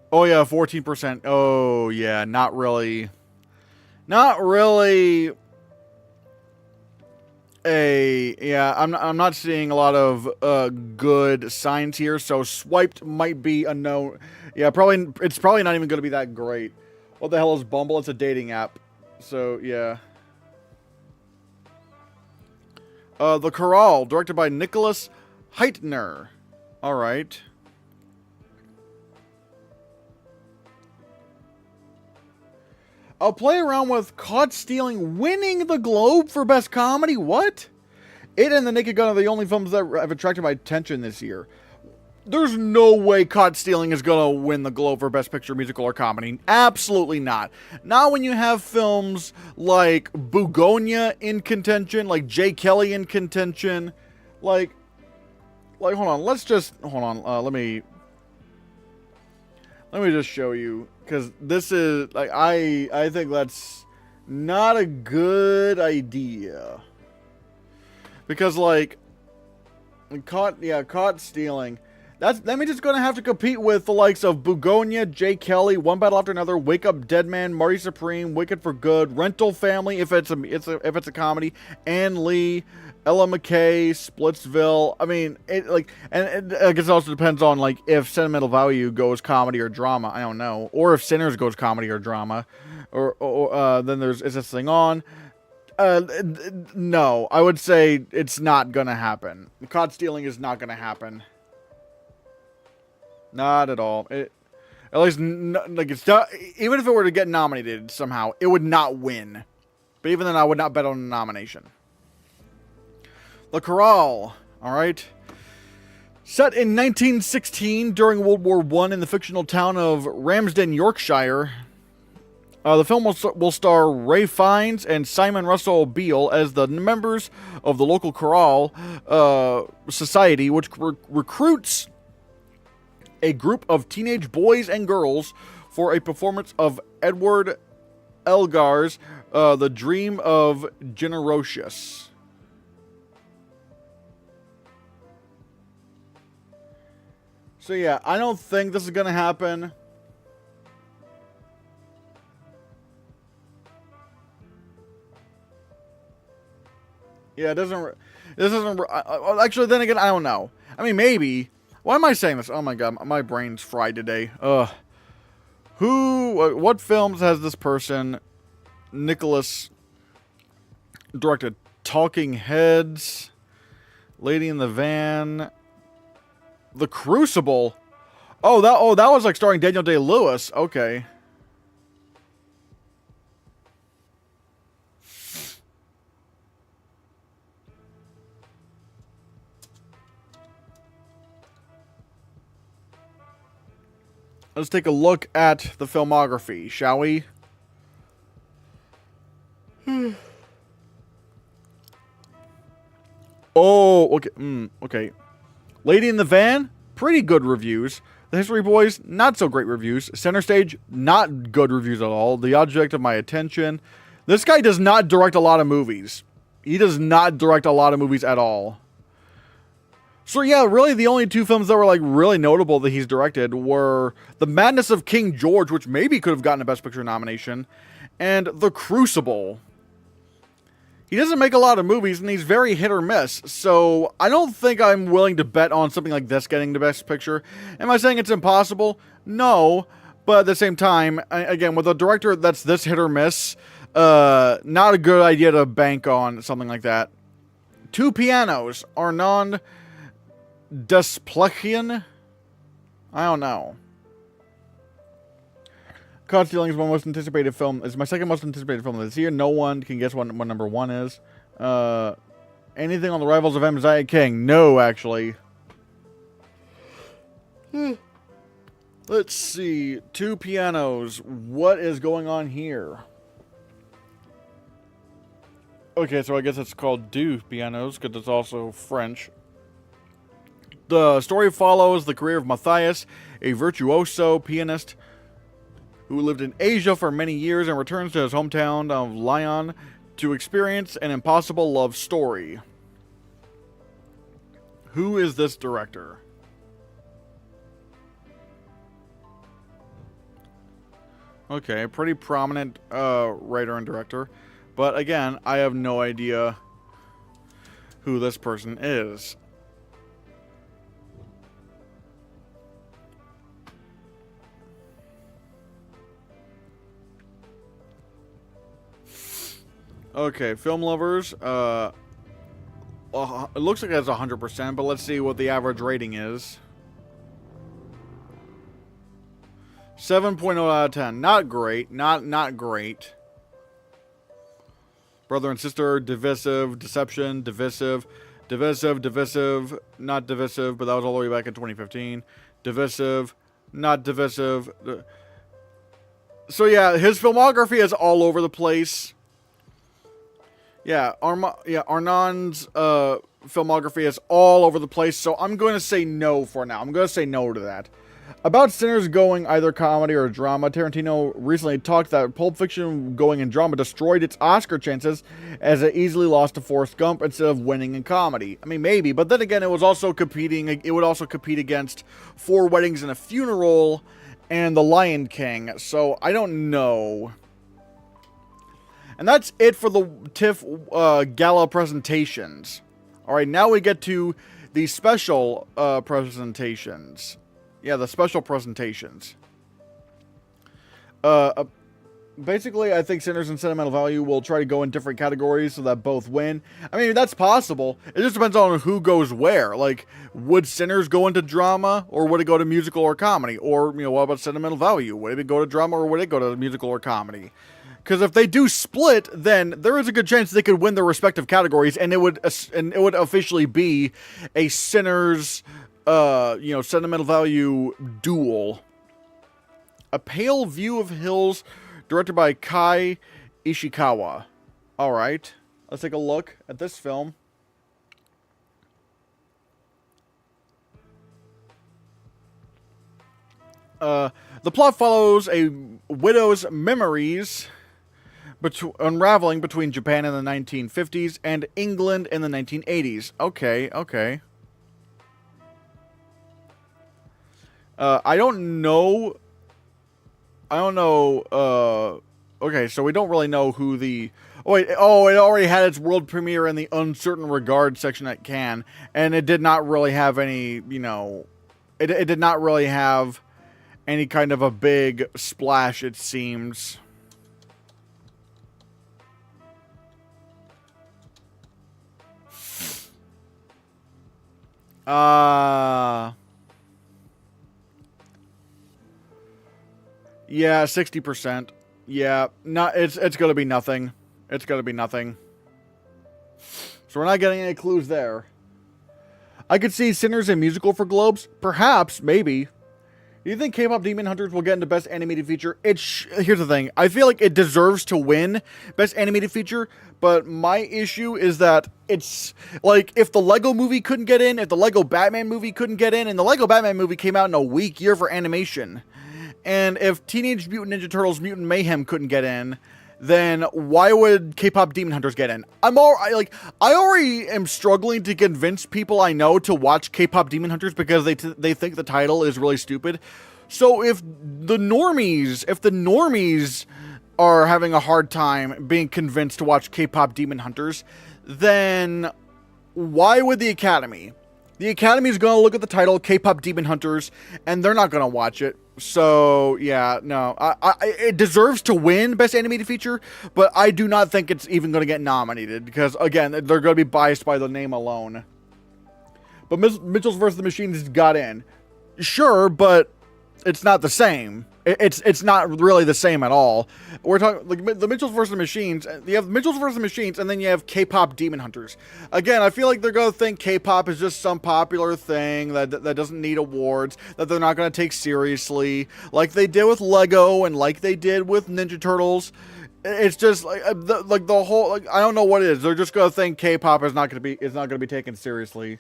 Oh yeah, 14%. Oh yeah, not really. Not really. I'm not seeing a lot of good signs here. So Swiped might be a no. Yeah, it's probably not even going to be that great. What the hell is Bumble? It's a dating app. So yeah. The Choral, directed by Nicholas Heitner. All right. I'll play around with Caught Stealing winning the Globe for Best Comedy? What? It and The Naked Gun are the only films that have attracted my attention this year. There's no way Caught Stealing is going to win the Globe for Best Picture, Musical, or Comedy. Absolutely not. Not when you have films like Bugonia in contention, like Jay Kelly in contention. Like, hold on. Hold on. Let me just show you. Because this is, like, I think that's not a good idea. Because, like, Caught Stealing. That means it's going to have to compete with the likes of Bugonia, Jay Kelly, One Battle After Another, Wake Up Dead Man, Marty Supreme, Wicked for Good, Rental Family, if it's a comedy, Ann Lee, Ella McKay, Splitsville. I mean, I guess it also depends on, like, if Sentimental Value goes comedy or drama. I don't know. Or if Sinners goes comedy or drama. Or then there's Is This Thing On? No. I would say it's not gonna happen. Caught Stealing is not gonna happen. Not at all. At least, like, it's not, even if it were to get nominated somehow, it would not win. But even then, I would not bet on a nomination. The Choral, alright. Set in 1916 during World War I in the fictional town of Ramsden, Yorkshire, the film will star Ray Fiennes and Simon Russell Beale as the members of the local choral society, which recruits a group of teenage boys and girls for a performance of Edward Elgar's The Dream of Generosius. So yeah, I don't think this is gonna happen. Yeah, this isn't actually, then again, I don't know. I mean, maybe. Why am I saying this? Oh my god, my brain's fried today. What films has this person, Nicholas, directed? Talking Heads, Lady in the Van, The Crucible. Oh, that was like starring Daniel Day-Lewis. Okay. Let's take a look at the filmography, shall we? Oh, okay. Okay. Lady in the Van, pretty good reviews. The History Boys, not so great reviews. Center Stage, not good reviews at all. The Object of My Attention. This guy does not direct a lot of movies. He does not direct a lot of movies at all. So yeah, really the only two films that were like really notable that he's directed were The Madness of King George, which maybe could have gotten a Best Picture nomination, and The Crucible. He doesn't make a lot of movies, and he's very hit or miss, so I don't think I'm willing to bet on something like this getting the Best Picture. Am I saying it's impossible? No, but at the same time, again, with a director that's this hit or miss, not a good idea to bank on something like that. Two Pianos, Arnaud Desplechin? I don't know. Caught Stealing is my most anticipated film. It's my second most anticipated film of this year. No one can guess what number 1 is. Anything on the Rivals of Messiah King? No, actually. Let's see. Two Pianos. What is going on here? Okay, so I guess it's called Deux Pianos because it's also French. The story follows the career of Matthias, a virtuoso pianist who lived in Asia for many years and returns to his hometown of Lyon to experience an impossible love story. Who is this director? Okay, pretty prominent writer and director. But again, I have no idea who this person is. Okay, film lovers. It looks like it's 100%, but let's see what the average rating is. 7.0 out of 10. Not great. Not great. Brother and sister, divisive, deception, divisive, divisive, not divisive, but that was all the way back in 2015. Divisive, not divisive. So yeah, his filmography is all over the place. Yeah, Arnon's filmography is all over the place, so I'm going to say no for now. I'm going to say no to that. About Sinners going either comedy or drama, Tarantino recently talked that Pulp Fiction going in drama destroyed its Oscar chances as it easily lost to Forrest Gump instead of winning in comedy. I mean, maybe, but then again, it would also compete against Four Weddings and a Funeral and The Lion King, so I don't know. And that's it for the TIFF gala presentations. Alright, now we get to the special presentations. Yeah, the special presentations. Basically, I think Sinners and Sentimental Value will try to go in different categories so that both win. I mean, that's possible. It just depends on who goes where. Like, would Sinners go into drama, or would it go to musical or comedy? Or, you know, what about Sentimental Value? Would it go to drama, or would it go to musical or comedy? Because if they do split, then there is a good chance they could win their respective categories, and it would officially be a Sinners, Sentimental Value duel. A Pale View of Hills, directed by Kai Ishikawa. All right, let's take a look at this film. The plot follows a widow's memories unraveling between Japan in the 1950s and England in the 1980s. Okay. I don't know. Okay, so we don't really know who the... it already had its world premiere in the Uncertain Regard section at Cannes, and it did not really have any, it did not really have any kind of a big splash, it seems. Yeah, 60%. Yeah, it's gonna be nothing. It's gonna be nothing. So we're not getting any clues there. I could see Sinners and musical for Globes. Perhaps, maybe. Do you think K-pop Demon Hunters will get into Best Animated Feature? Here's the thing. I feel like it deserves to win Best Animated Feature, but my issue is that it's like if the Lego movie couldn't get in, if the Lego Batman movie couldn't get in, and the Lego Batman movie came out in a weak year for animation, and if Teenage Mutant Ninja Turtles Mutant Mayhem couldn't get in, then why would K-pop Demon Hunters get in? I already am struggling to convince people I know to watch K-pop Demon Hunters because they think the title is really stupid. So if the normies are having a hard time being convinced to watch K-pop Demon Hunters, then why would the Academy? The Academy is going to look at the title K-pop Demon Hunters, and they're not going to watch it. So, yeah, no. It deserves to win Best Animated Feature, but I do not think it's even going to get nominated, because, again, they're going to be biased by the name alone. But Mitchell's vs. the Machines got in. Sure, but it's not the same. It's not really the same at all. We're talking like the Mitchells versus the Machines. You have Mitchells versus the Machines, and then you have K-pop Demon Hunters. Again, I feel like they're gonna think K-pop is just some popular thing that doesn't need awards, that they're not gonna take seriously, like they did with Lego and like they did with Ninja Turtles. It's just like the whole, like, I don't know what it is. They're just gonna think K-pop is not gonna be taken seriously.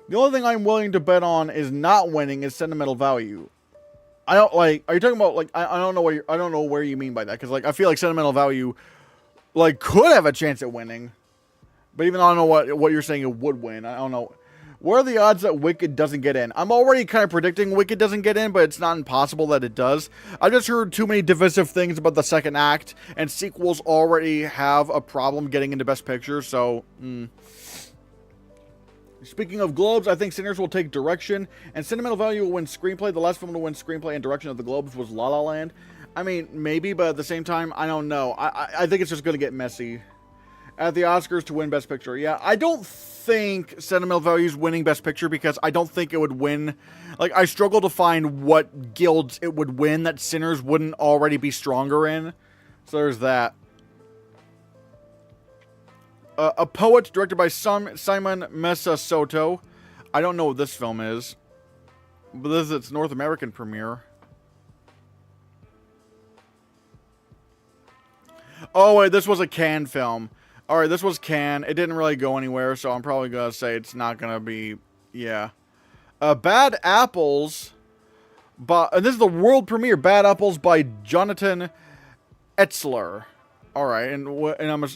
The only thing I'm willing to bet on is not winning is Sentimental Value. I don't like. Are you talking about like? I don't know what I don't know where you mean by that, because like I feel like Sentimental Value, like, could have a chance at winning, but even though I don't know what you're saying it would win, I don't know. What are the odds that Wicked doesn't get in? I'm already kind of predicting Wicked doesn't get in, but it's not impossible that it does. I've just heard too many divisive things about the second act, and sequels already have a problem getting into Best Picture, so. Speaking of Globes, I think Sinners will take direction, and Sentimental Value will win screenplay. The last film to win screenplay and direction of the Globes was La La Land. I mean, maybe, but at the same time, I don't know. I think it's just going to get messy. At the Oscars to win Best Picture. Yeah, I don't think Sentimental Value is winning Best Picture because I don't think it would win. Like, I struggle to find what guilds it would win that Sinners wouldn't already be stronger in. So there's that. A Poet, directed by Simon Mesa Soto. I don't know what this film is, but this is its North American premiere. Oh, wait, this was a Cannes film. Alright, this was Cannes. It didn't really go anywhere, so I'm probably going to say it's not going to be... Yeah. Bad Apples... and this is the world premiere. Bad Apples by Jonathan Etzler. All right, and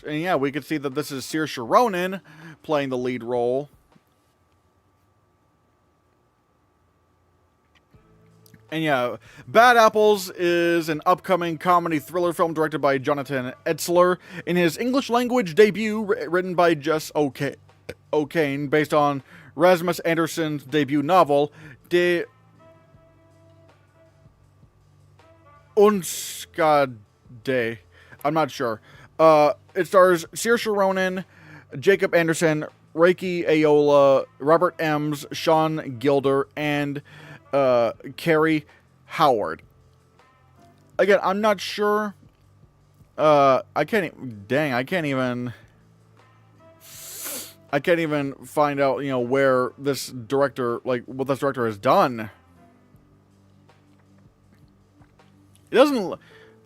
yeah, we can see that this is Saoirse Ronan playing the lead role. And yeah, Bad Apples is an upcoming comedy thriller film directed by Jonathan Etzler in his English language debut, written by Jess O'Kane, based on Rasmus Anderson's debut novel, De Unskade. I'm not sure. It stars Saoirse Ronan, Jacob Anderson, Reiki Ayola, Robert Ems, Sean Gilder, and Carrie Howard. Again, I'm not sure. I can't even find out, where this director, like, what this director has done. It doesn't...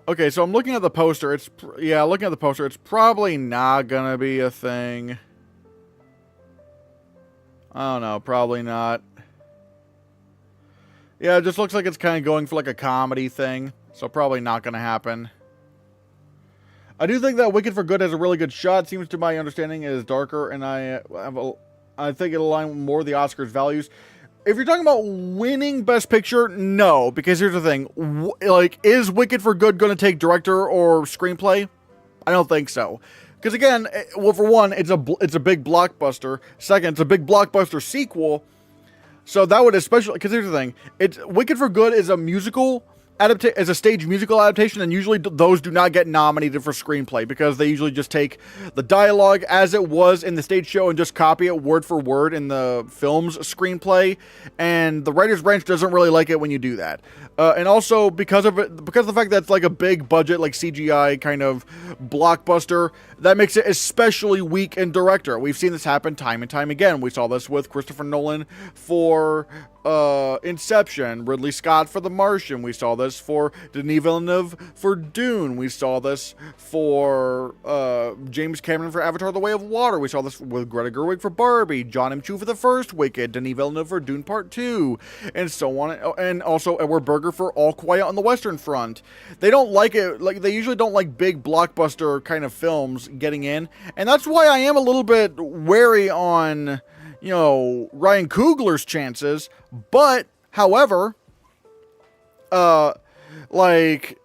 Okay, so I'm looking at the poster. Looking at the poster, it's probably not gonna be a thing. I don't know, probably not. Yeah, it just looks like it's kind of going for like a comedy thing, so probably not gonna happen. I do think that Wicked for Good has a really good shot. Seems to my understanding it is darker, and I think it'll align more with the Oscars values. If you're talking about winning Best Picture, no. Because here's the thing. Is Wicked for Good going to take director or screenplay? I don't think so. Because again, well, for one, it's a big blockbuster. Second, it's a big blockbuster sequel. So that would especially... Because here's the thing. Wicked for Good is a musical... as a stage musical adaptation, and usually those do not get nominated for screenplay because they usually just take the dialogue as it was in the stage show and just copy it word for word in the film's screenplay, and the writer's branch doesn't really like it when you do that. And also because of the fact that it's like a big budget, like CGI kind of blockbuster, that makes it especially weak in director. We've seen this happen time and time again. We saw this with Christopher Nolan for Inception, Ridley Scott for The Martian. We saw this for Denis Villeneuve for Dune. We saw this for James Cameron for Avatar: The Way of Water. We saw this with Greta Gerwig for Barbie, John M. Chu for the first Wicked, Denis Villeneuve for Dune Part 2, and so on. And also Edward Berger for All Quiet on the Western Front. They don't like it, they usually don't like big blockbuster kind of films getting in, and that's why I am a little bit wary on Ryan Coogler's chances. But, however,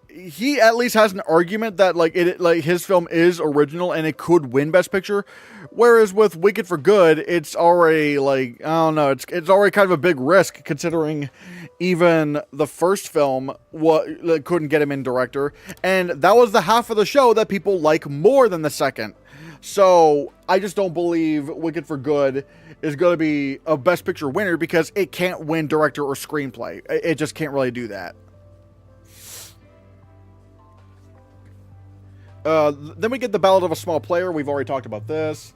he at least has an argument that, his film is original and it could win Best Picture. Whereas with Wicked for Good, it's already, I don't know, it's already kind of a big risk considering even the first film couldn't get him in director. And that was the half of the show that people like more than the second. So I just don't believe Wicked for Good is going to be a Best Picture winner because it can't win director or screenplay. It just can't really do that. Then we get The Ballad of a Small Player. We've already talked about this.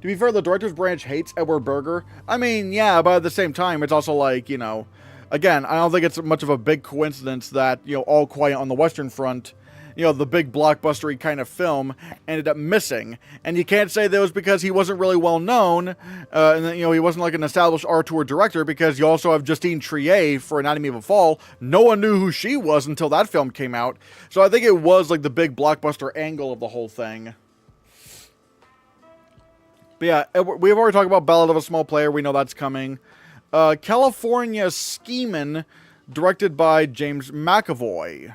To be fair, the director's branch hates Edward Berger. I mean, yeah, but at the same time, it's also like, you know, again, I don't think it's much of a big coincidence that, you know, All Quiet on the Western Front, you know, the big blockbustery kind of film, ended up missing. And you can't say that it was because he wasn't really well known, and then, you know, he wasn't like an established auteur director, because you also have Justine Triet for Anatomy of a Fall. No one knew who she was until that film came out. So I think it was like the big blockbuster angle of the whole thing. But yeah, we've already talked about Ballad of a Small Player. We know that's coming. California Schemin', directed by James McAvoy.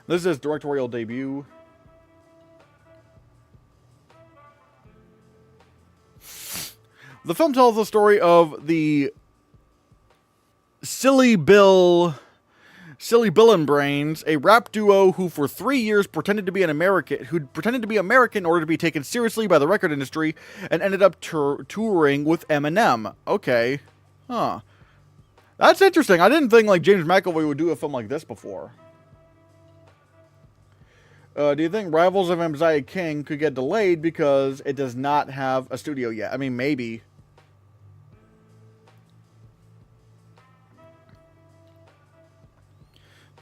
This is his directorial debut. The film tells the story of the Silly Bill and Brains, a rap duo who for 3 years pretended to be American in order to be taken seriously by the record industry, and ended up touring with Eminem. Okay. Huh. That's interesting. I didn't think like James McAvoy would do a film like this before. Do you think Rivals of Messiah King could get delayed because it does not have a studio yet? I mean, maybe.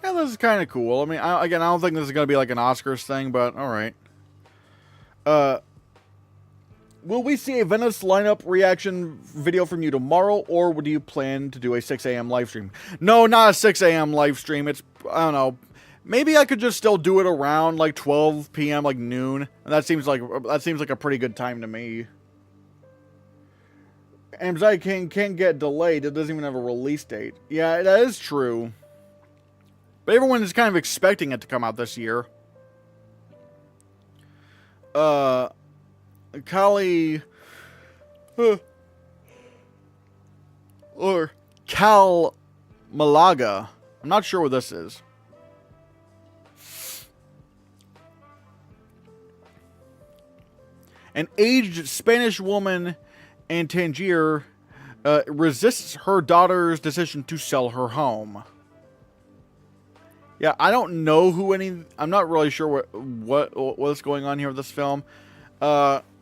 Yeah, this is kind of cool. I mean, I don't think this is going to be like an Oscars thing, but alright. Will we see a Venice lineup reaction video from you tomorrow, or would you plan to do a 6 a.m. live stream? No, not a 6 a.m. live stream. It's, I don't know. Maybe I could just still do it around like 12 p.m., like noon. And that seems like a pretty good time to me. Messiah King can't get delayed. It doesn't even have a release date. Yeah, that is true. But everyone is kind of expecting it to come out this year. Kali... or Cal Malaga. I'm not sure what this is. An aged Spanish woman in Tangier resists her daughter's decision to sell her home. Yeah, I don't know who I'm not really sure what's going on here with this film.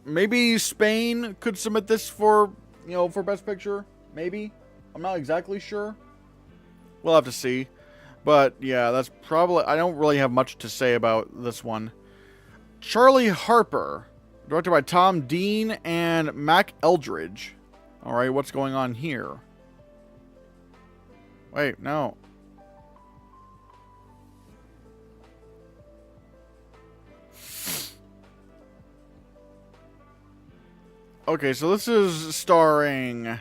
Maybe Spain could submit this for, you know, for Best Picture. Maybe. I'm not exactly sure. We'll have to see. But yeah, that's probably, I don't really have much to say about this one. Charlie Harper, directed by Tom Dean and Mac Eldridge. Alright, what's going on here? Wait, no. Okay, so this is starring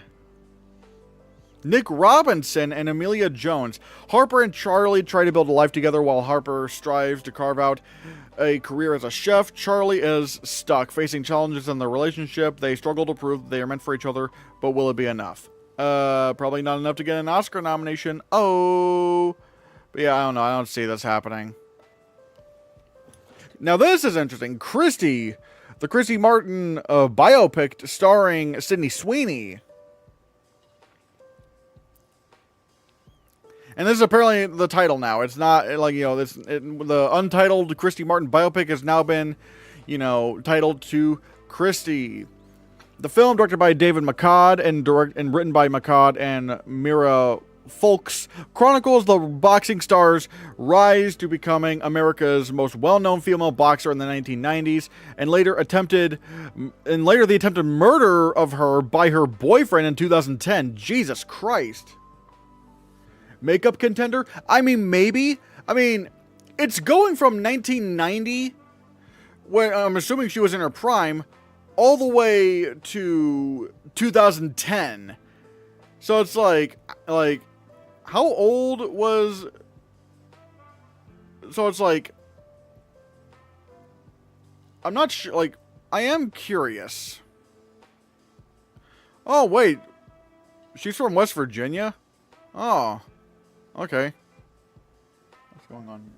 Nick Robinson and Amelia Jones. Harper and Charlie try to build a life together while Harper strives to carve out a career as a chef. Charlie is stuck, facing challenges in their relationship. They struggle to prove they are meant for each other, but will it be enough? Probably not enough to get an Oscar nomination. Oh. But yeah, I don't know. I don't see this happening. Now this is interesting. The Christy Martin biopic starring Sydney Sweeney. And this is apparently the title now. It's not like, you know, the untitled Christy Martin biopic has now been, you know, titled to Christy. The film, directed by David McCod and written by McCod and Mira Folks, chronicles the boxing star's rise to becoming America's most well-known female boxer in the 1990s, and later the attempted murder of her by her boyfriend in 2010. Jesus Christ. Makeup contender? I mean, maybe. I mean, it's going from 1990, when I'm assuming she was in her prime, all the way to 2010. So it's like, how old was... So it's like... I'm not sure, like, I am curious. Oh, wait. She's from West Virginia? Oh. Okay. What's going on here?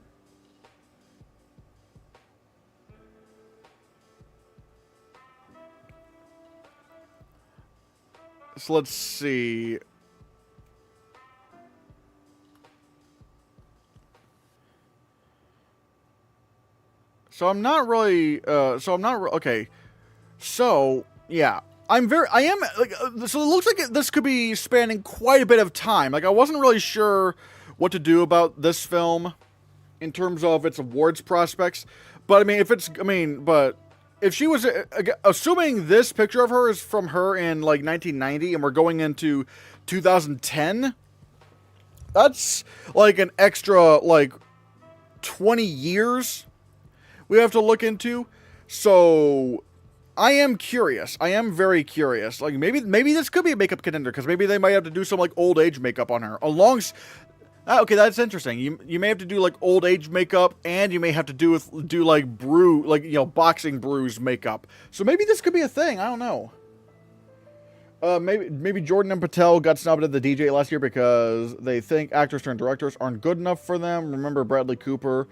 So let's see. So I'm not really, okay. So, yeah. I am, like, so it looks like this could be spanning quite a bit of time. Like, I wasn't really sure what to do about this film in terms of its awards prospects. But, I mean, but if she was, assuming this picture of her is from her in, like, 1990 and we're going into 2010, that's, like, an extra, like, 20 years we have to look into. So I am curious. I am very curious. Like, maybe this could be a makeup contender, because maybe they might have to do some, like, old age makeup on her. Okay, that's interesting. You may have to do, like, old age makeup, and you may have to do boxing bruise makeup. So maybe this could be a thing. I don't know. Maybe Jordan and Patel got snubbed at the DJ last year because they think actors turned directors aren't good enough for them. Remember Bradley Cooper.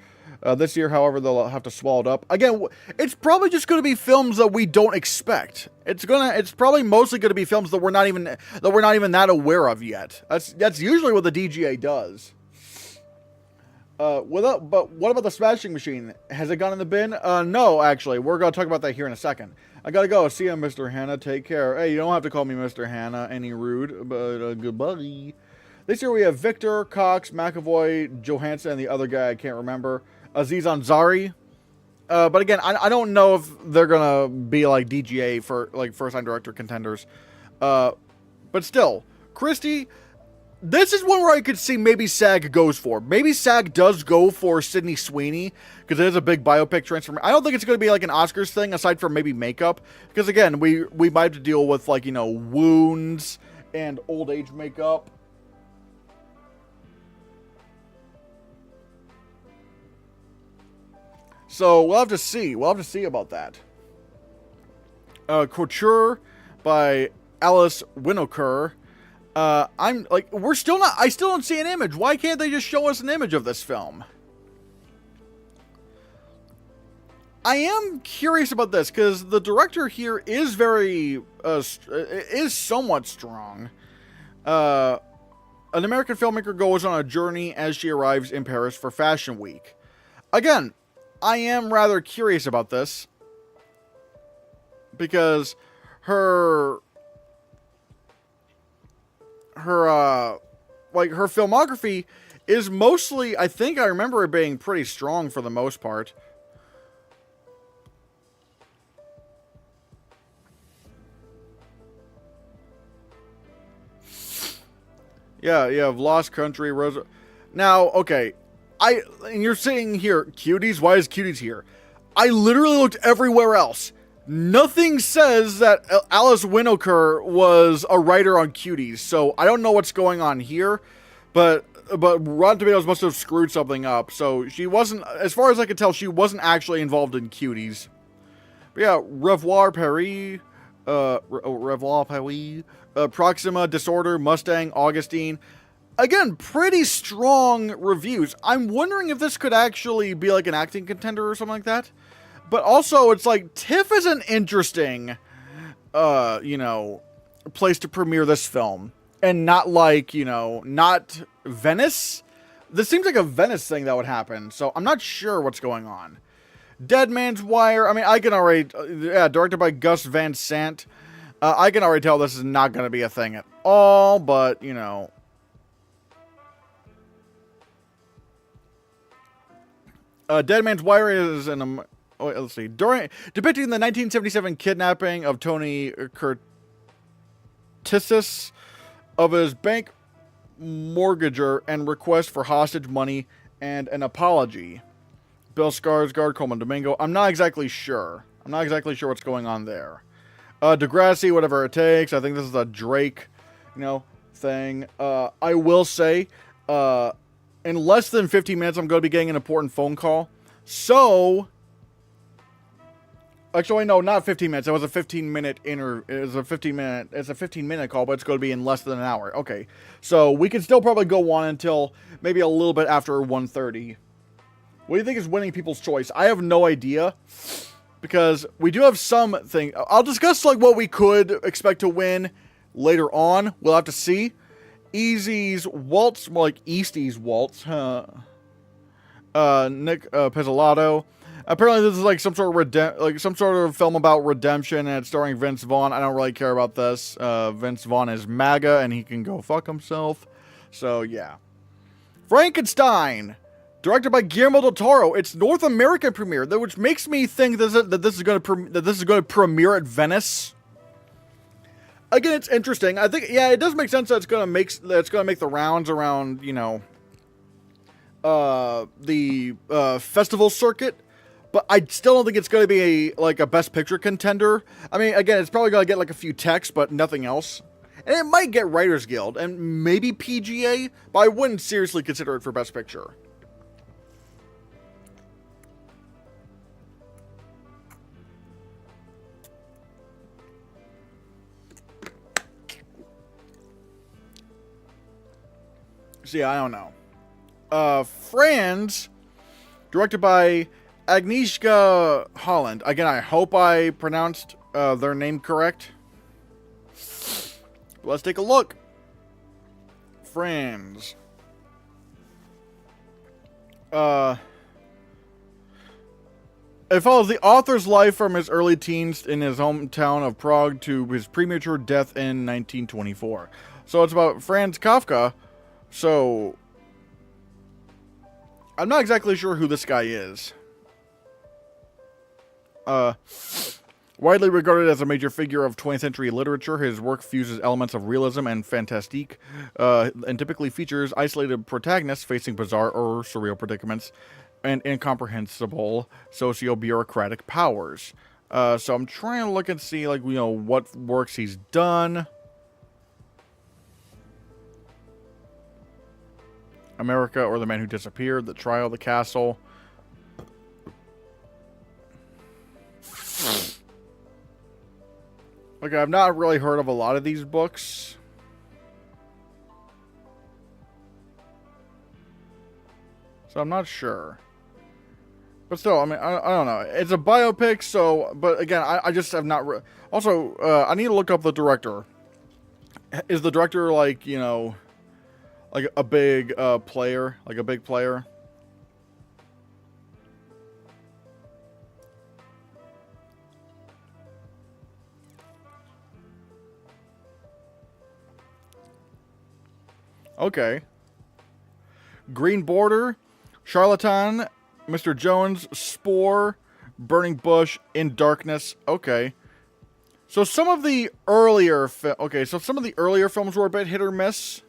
This year, however, they'll have to swallow it up. Again, it's probably just going to be films that we don't expect. It's probably mostly going to be films that we're not even that aware of yet. That's usually what the DGA does. But what about the Smashing Machine? Has it gone in the bin? No, actually. We're going to talk about that here in a second. I gotta go. See ya, Mr. Hannah. Take care. Hey, you don't have to call me Mr. Hannah. Any rude, but goodbye. This year we have Victor, Cox, McAvoy, Johansson, and the other guy I can't remember. Aziz Ansari. But again, I don't know if they're gonna be like DGA for like first-time director contenders. But still, Christy, this is one where I could see maybe SAG goes for. Maybe SAG does go for Sydney Sweeney, because it is a big biopic transformation. I don't think it's going to be like an Oscars thing, aside from maybe makeup. Because again, we might have to deal with, like, you know, wounds and old age makeup. So we'll have to see. We'll have to see about that. Couture by Alice Winokur. I still don't see an image. Why can't they just show us an image of this film? I am curious about this, because the director here is is somewhat strong. An American filmmaker goes on a journey as she arrives in Paris for Fashion Week. Again, I am rather curious about this, because her filmography is mostly, I think I remember it being pretty strong for the most part. Yeah, you have Lost Country, Rosa. Now, okay, and you're saying here, Cuties? Why is Cuties here? I literally looked everywhere else. Nothing says that Alice Winokur was a writer on Cuties, so I don't know what's going on here, but Rotten Tomatoes must have screwed something up. So she wasn't, as far as I could tell, she wasn't actually involved in Cuties. But yeah, Revoir Paris, Proxima, Disorder, Mustang, Augustine. Again, pretty strong reviews. I'm wondering if this could actually be like an acting contender or something like that. But also, it's like, TIFF is an interesting, place to premiere this film. And not like, not Venice. This seems like a Venice thing that would happen. So I'm not sure what's going on. Dead Man's Wire. I mean, I can already, directed by Gus Van Sant. I can already tell this is not going to be a thing at all, but, Dead Man's Wire is let's see. Depicting the 1977 kidnapping of Tony Curtisis of his bank mortgager and request for hostage money and an apology. Bill Skarsgård, Coleman Domingo. I'm not exactly sure. What's going on there. Degrassi, Whatever It Takes. I think this is a Drake, thing. I will say, in less than 15 minutes, I'm going to be getting an important phone call. So, actually, no, not 15 minutes. It was a 15-minute It's a 15-minute call, but it's going to be in less than an hour. Okay, so we can still probably go on until maybe a little bit after 1:30. What do you think is winning People's Choice? I have no idea, because we do have something. I'll discuss like what we could expect to win later on. We'll have to see. Easy's Waltz, more like Eastie's Waltz. Nick Pizzolatto. Apparently, this is like some sort of film about redemption, and it's starring Vince Vaughn. I don't really care about this. Vince Vaughn is MAGA, and he can go fuck himself. So yeah. Frankenstein, directed by Guillermo del Toro. It's North American premiere, which makes me think that this is going to premiere at Venice. Again, it's interesting. I think, yeah, it does make sense that it's going to make the rounds around, you know, the festival circuit. But I still don't think it's going to be a Best Picture contender. I mean, again, it's probably going to get like a few texts, but nothing else. And it might get Writers Guild and maybe PGA, but I wouldn't seriously consider it for Best Picture. So yeah, I don't know. Friends, directed by Agnieszka Holland. Again, I hope I pronounced their name correct. Let's take a look. Friends. It follows the author's life from his early teens in his hometown of Prague to his premature death in 1924. So it's about Franz Kafka. So I'm not exactly sure who this guy is. Widely regarded as a major figure of 20th century literature, his work fuses elements of realism and fantastique, and typically features isolated protagonists facing bizarre or surreal predicaments and incomprehensible socio-bureaucratic powers. So I'm trying to look and see, like, you know, what works he's done. America or the Man Who Disappeared, The Trial, The Castle. Okay, I've not really heard of a lot of these books. So I'm not sure. But still, I mean, I don't know. It's a biopic, so... But again, I just have not... Also, I need to look up the director. Is the director, like, you know... Like a big player? Like a big player? Okay. Green Border, Charlatan, Mr. Jones, Spore, Burning Bush, In Darkness. Okay. So some of the earlier films were a bit hit or miss.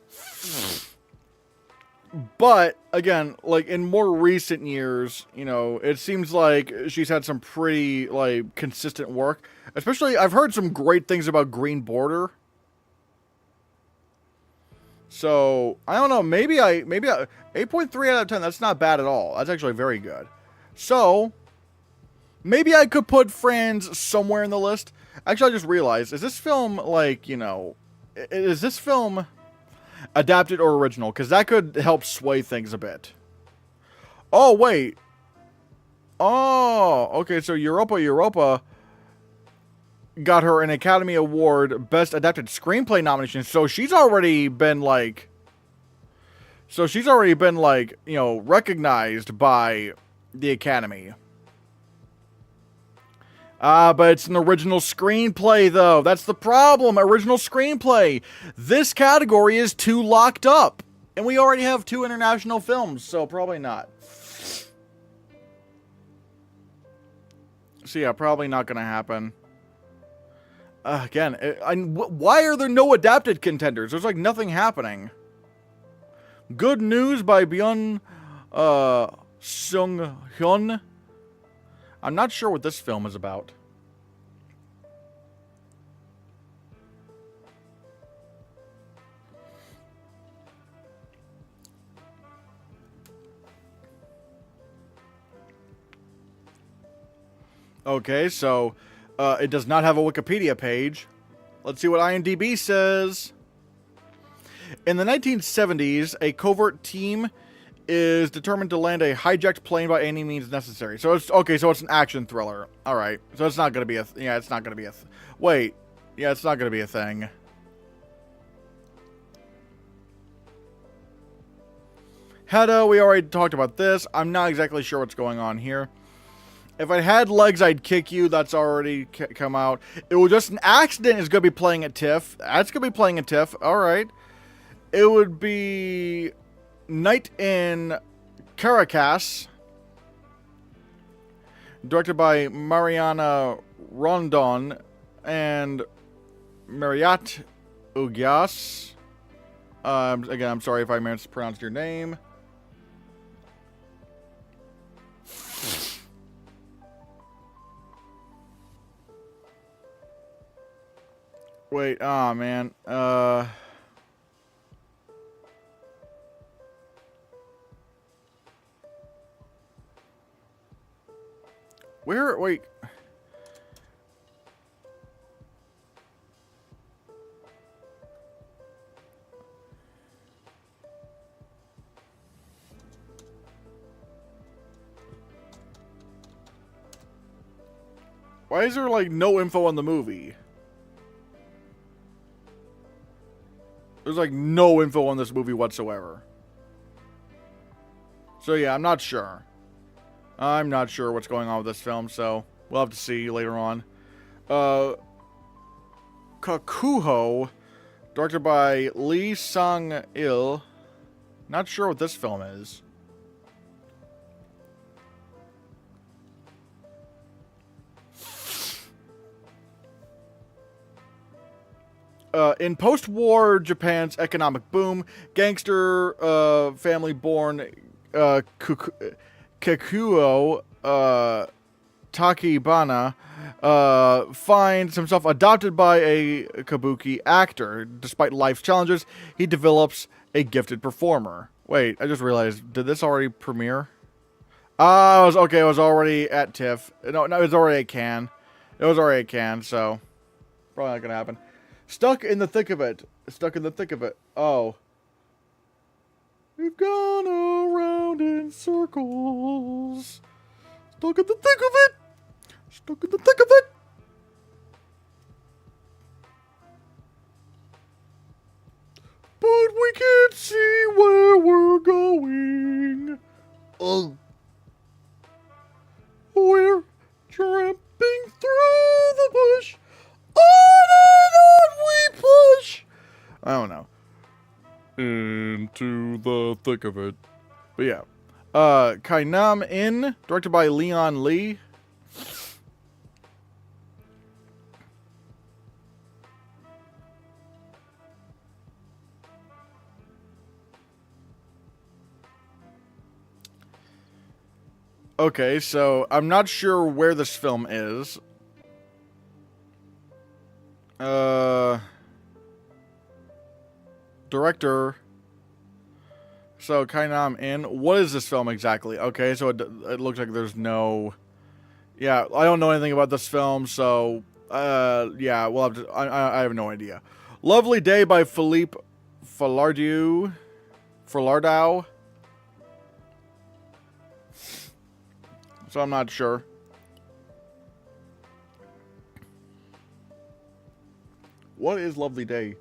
But again, like in more recent years, you know, it seems like she's had some pretty like consistent work. Especially I've heard some great things about Green Border. So, I don't know, maybe 8.3 out of 10, that's not bad at all. That's actually very good. So, maybe I could put Friends somewhere in the list. Actually, I just realized, is this film, like, you know, is this film adapted or original? Because that could help sway things a bit. Oh, wait. Oh, okay, so Europa got her an Academy Award Best Adapted Screenplay nomination. So she's already been like, you know, recognized by the Academy. But it's an original screenplay, though. That's the problem. Original screenplay. This category is too locked up. And we already have 2 international films, so probably not. So yeah, probably not going to happen. Again, why are there no adapted contenders? There's like nothing happening. Good News by Byun Sung Hyun. I'm not sure what this film is about. Okay, so it does not have a Wikipedia page. Let's see what IMDb says. In the 1970s, a covert team is determined to land a hijacked plane by any means necessary. So it's okay. So it's an action thriller. All right. So it's not gonna be a. It's not gonna be a. Wait. Yeah, it's not gonna be a thing. Hedda, we already talked about this. I'm not exactly sure what's going on here. If I had legs, I'd kick you. That's already come out. It was just an accident. Is going to be playing at TIFF. That's going to be playing at TIFF. All right. It would be Night in Caracas, directed by Mariana Rondon and Mariat Ugias. Again, I'm sorry if I mispronounced your name. Wait, oh man. Wait. Why is there, like, no info on the movie? There's, like, no info on this movie whatsoever. So, yeah, I'm not sure. I'm not sure what's going on with this film, so we'll have to see later on. Kakuho, directed by Lee Sang-il. Not sure what this film is. In post-war Japan's economic boom, gangster family born Kikuo Takibana finds himself adopted by a kabuki actor. Despite life's challenges, he develops a gifted performer. Wait, I just realized, did this already premiere? It was already at TIFF. No, it was already at Cannes. It was already at Cannes, so probably not gonna happen. Stuck in the thick of it. Stuck in the thick of it. Oh. We've gone around in circles. Stuck in the thick of it. Stuck in the thick of it. But we can't see where we're going. Oh. We're tramping through the bush. On and on we push. I don't know. Into the thick of it. But yeah. Kainam In, directed by Leon Lee. Okay, so I'm not sure where this film is. Director. So, Kainam In. What is this film exactly? Okay, so it looks like there's no... Yeah, I don't know anything about this film, so... yeah, we'll have to... I have no idea. Lovely Day by Philippe Falardeau. So, I'm not sure. What is Lovely Day?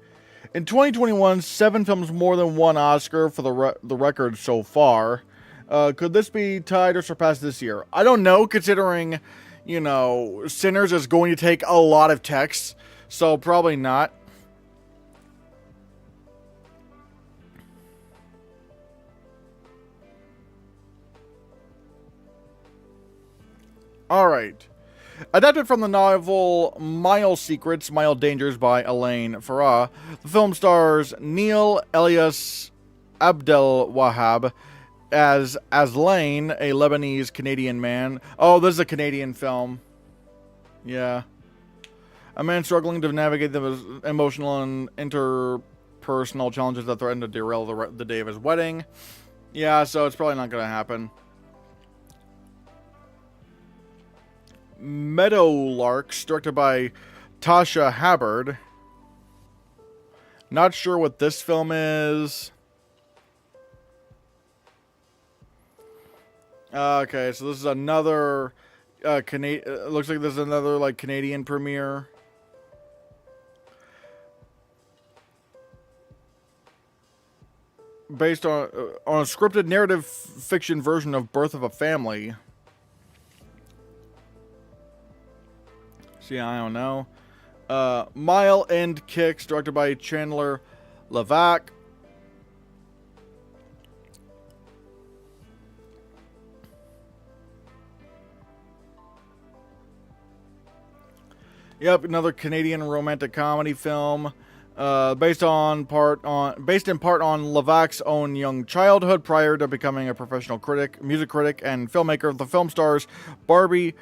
In 2021, 7 films more than won Oscar for the record so far. Could this be tied or surpassed this year? I don't know, considering, you know, Sinners is going to take a lot of text, so probably not. Alright. Adapted from the novel Mile Secrets, Mile Dangers by Elaine Farah, the film stars Neil Elias Abdelwahab as Lane, a Lebanese-Canadian man. Oh, this is a Canadian film. Yeah. A man struggling to navigate the emotional and interpersonal challenges that threaten to derail the day of his wedding. Yeah, so it's probably not going to happen. Meadowlarks, directed by Tasha Habbard. Not sure what this film is. Okay, so this is another looks like this is another like Canadian premiere. based on a scripted narrative fiction version of Birth of a Family. See, I don't know. Mile End Kicks, directed by Chandler Levac. Yep, another Canadian romantic comedy film, based in part on Levac's own young childhood prior to becoming a professional music critic, and filmmaker. The film stars Barbie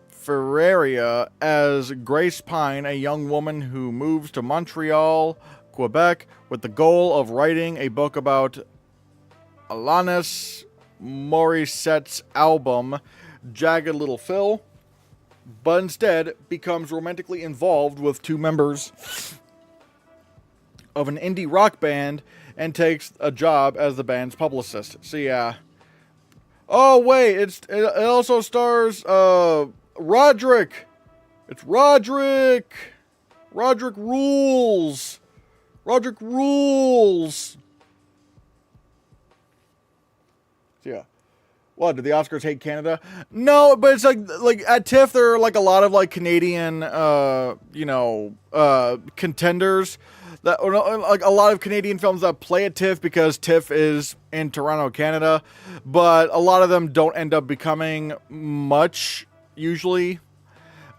Ferreira as Grace Pine, a young woman who moves to Montreal, Quebec, with the goal of writing a book about Alanis Morissette's album, Jagged Little Pill, but instead becomes romantically involved with two members of an indie rock band and takes a job as the band's publicist. So yeah. Oh wait, it also stars Roderick. It's Roderick. Roderick rules. Roderick rules. So yeah. What, do the Oscars hate Canada? No, but it's like at TIFF there are like a lot of like Canadian contenders that, like a lot of Canadian films that play at TIFF because TIFF is in Toronto, Canada, but a lot of them don't end up becoming much usually.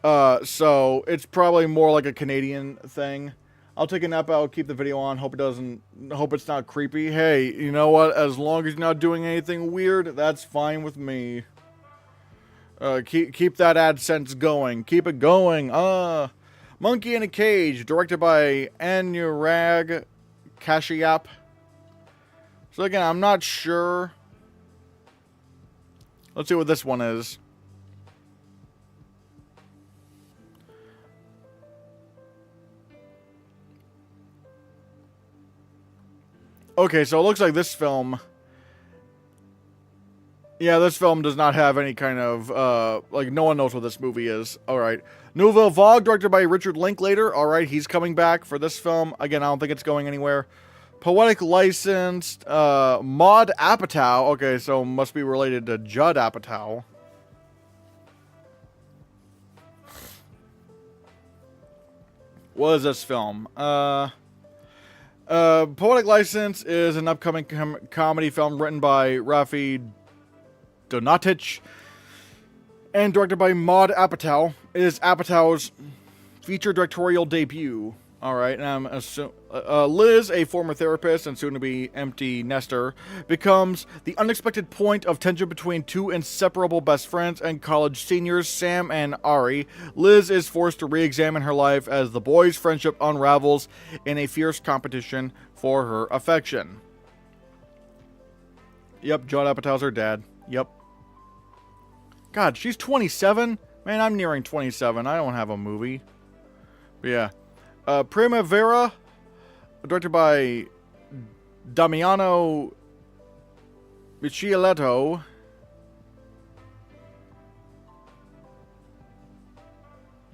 So it's probably more like a Canadian thing. I'll take a nap out, keep the video on, hope it's not creepy. Hey, you know what? As long as you're not doing anything weird, that's fine with me. Keep that AdSense going. Keep it going. Monkey in a Cage, directed by Anurag Kashyap. So again, I'm not sure. Let's see what this one is. Okay, so it looks like this film... Yeah, this film does not have any kind of, like, no one knows what this movie is. Alright. Nouvelle Vague, directed by Richard Linklater. Alright, he's coming back for this film. Again, I don't think it's going anywhere. Poetic License, Maud Apatow. Okay, so must be related to Judd Apatow. What is this film? Poetic License is an upcoming comedy film written by Rafi Donatic and directed by Maud Apatow. It is Apatow's feature directorial debut. Alright, Liz, a former therapist and soon-to-be empty nester, becomes the unexpected point of tension between two inseparable best friends and college seniors, Sam and Ari. Liz is forced to re-examine her life as the boys' friendship unravels in a fierce competition for her affection. Yep, Judd Apatow's her dad. Yep. God, she's 27? Man, I'm nearing 27. I don't have a movie. But yeah. Primavera, directed by Damiano Micheletto.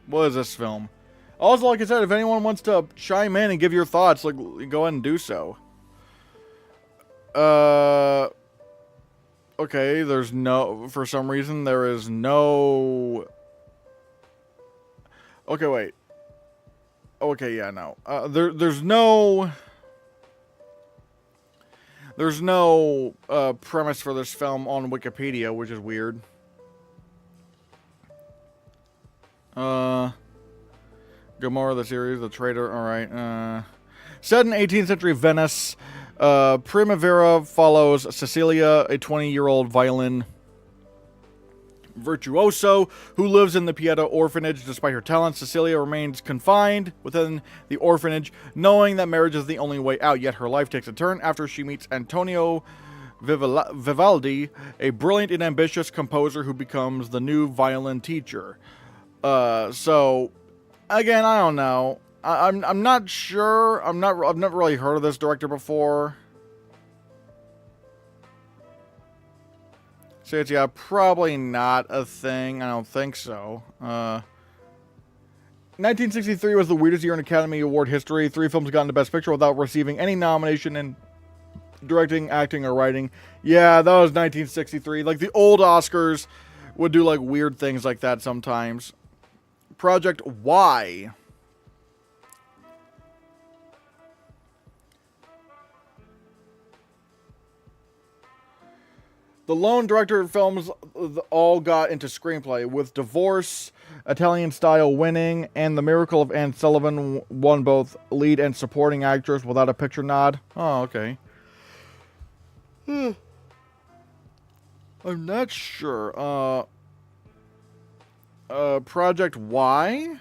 What is this film? Also, like I said, if anyone wants to chime in and give your thoughts, like, go ahead and do so. Okay, there's no... For some reason, there is no... Okay, wait. Okay, yeah, no. There's no premise for this film on Wikipedia, which is weird. Gomorrah, the series, The Traitor, alright. Set in 18th century Venice, Primavera follows Cecilia, a 20-year-old violin virtuoso who lives in the Pieta orphanage. Despite her talents, Cecilia remains confined within the orphanage, knowing that marriage is the only way out. Yet her life takes a turn after she meets Antonio Vivaldi, a brilliant and ambitious composer who becomes the new violin teacher. So again, I don't know. I'm not sure. I've never really heard of this director before. So it's, yeah, probably not a thing. I don't think so. 1963 was the weirdest year in Academy Award history. 3 films got into Best Picture without receiving any nomination, and directing, acting, or writing. Yeah, that was 1963. Like, the old Oscars would do, like, weird things like that sometimes. Project Y. The lone director of films all got into screenplay, with Divorce, Italian Style winning, and The Miracle of Anne Sullivan won both lead and supporting actress without a picture nod. Oh, okay. I'm not sure. Project Y?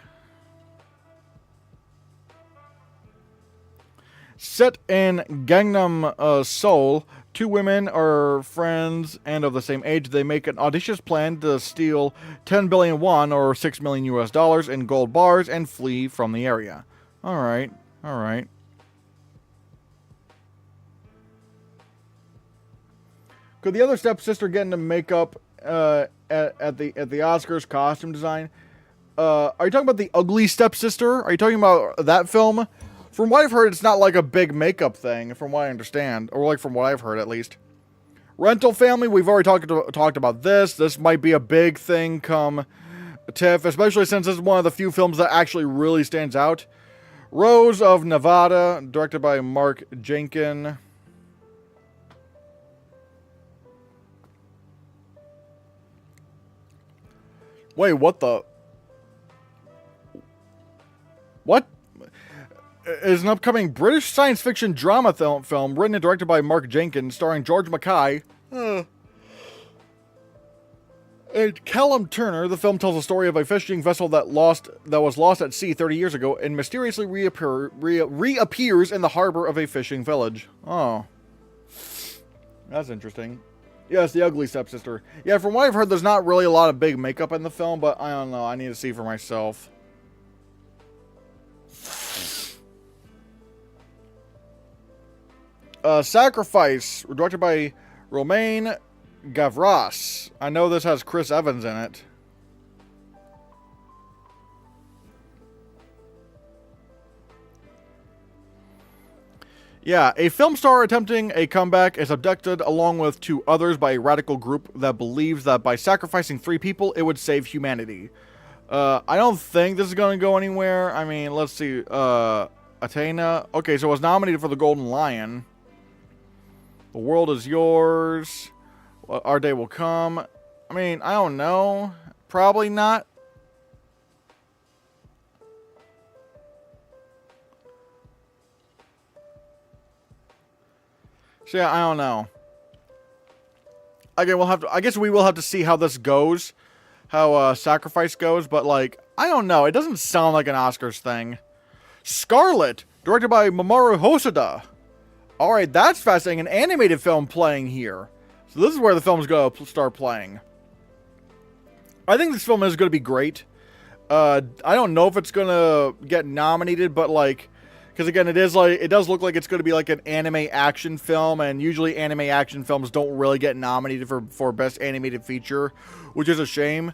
Set in Gangnam, Seoul, two women are friends and of the same age. They make an audacious plan to steal 10 billion won, or $6 million US, in gold bars and flee from the area. Alright, alright. Could the other stepsister get into makeup at the Oscars costume design? Are you talking about The Ugly Stepsister? Are you talking about that film? From what I've heard, it's not like a big makeup thing, from what I understand. Or like from what I've heard, at least. Rental Family, we've already talked about this. This might be a big thing come TIFF, especially since this is one of the few films that actually really stands out. Rose of Nevada, directed by Mark Jenkin. Wait, what the... What? Is an upcoming British science fiction drama film written and directed by Mark Jenkins, starring George Mackay and Callum Turner. The film tells the story of a fishing vessel that was lost at sea 30 years ago and mysteriously reappears in the harbor of a fishing village. Oh. That's interesting. Yes, The Ugly Stepsister. Yeah, from what I've heard, there's not really a lot of big makeup in the film, but I don't know. I need to see for myself. Sacrifice, directed by Romain Gavras. I know this has Chris Evans in it. Yeah, a film star attempting a comeback is abducted along with two others by a radical group that believes that by sacrificing 3 people, it would save humanity. I don't think this is going to go anywhere. I mean, let's see. Athena. Okay, so it was nominated for the Golden Lion. The World Is Yours. Our Day Will Come. I mean, I don't know. Probably not. So yeah, I don't know. Again, I guess we will have to see how this goes. How Sacrifice goes, but like, I don't know. It doesn't sound like an Oscars thing. Scarlet, directed by Mamoru Hosoda. Alright, that's fascinating. An animated film playing here. So this is where the film's going to start playing. I think this film is going to be great. I don't know if it's going to get nominated, but like, because again, it does look like it's going to be like an anime action film, and usually anime action films don't really get nominated for Best Animated Feature, which is a shame.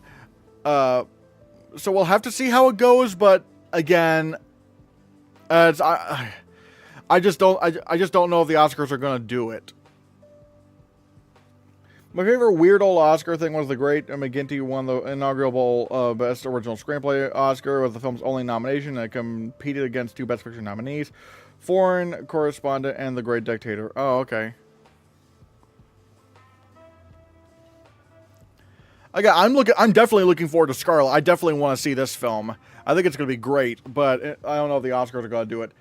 So we'll have to see how it goes, but again, I just don't know if the Oscars are going to do it. My favorite weird old Oscar thing was the great McGinty won the inaugural Best Original Screenplay Oscar with the film's only nomination, and it competed against 2 Best Picture nominees, Foreign Correspondent and The Great Dictator. Oh, okay. Again, I'm definitely looking forward to Scarlet. I definitely want to see this film. I think it's going to be great, but I don't know if the Oscars are going to do it.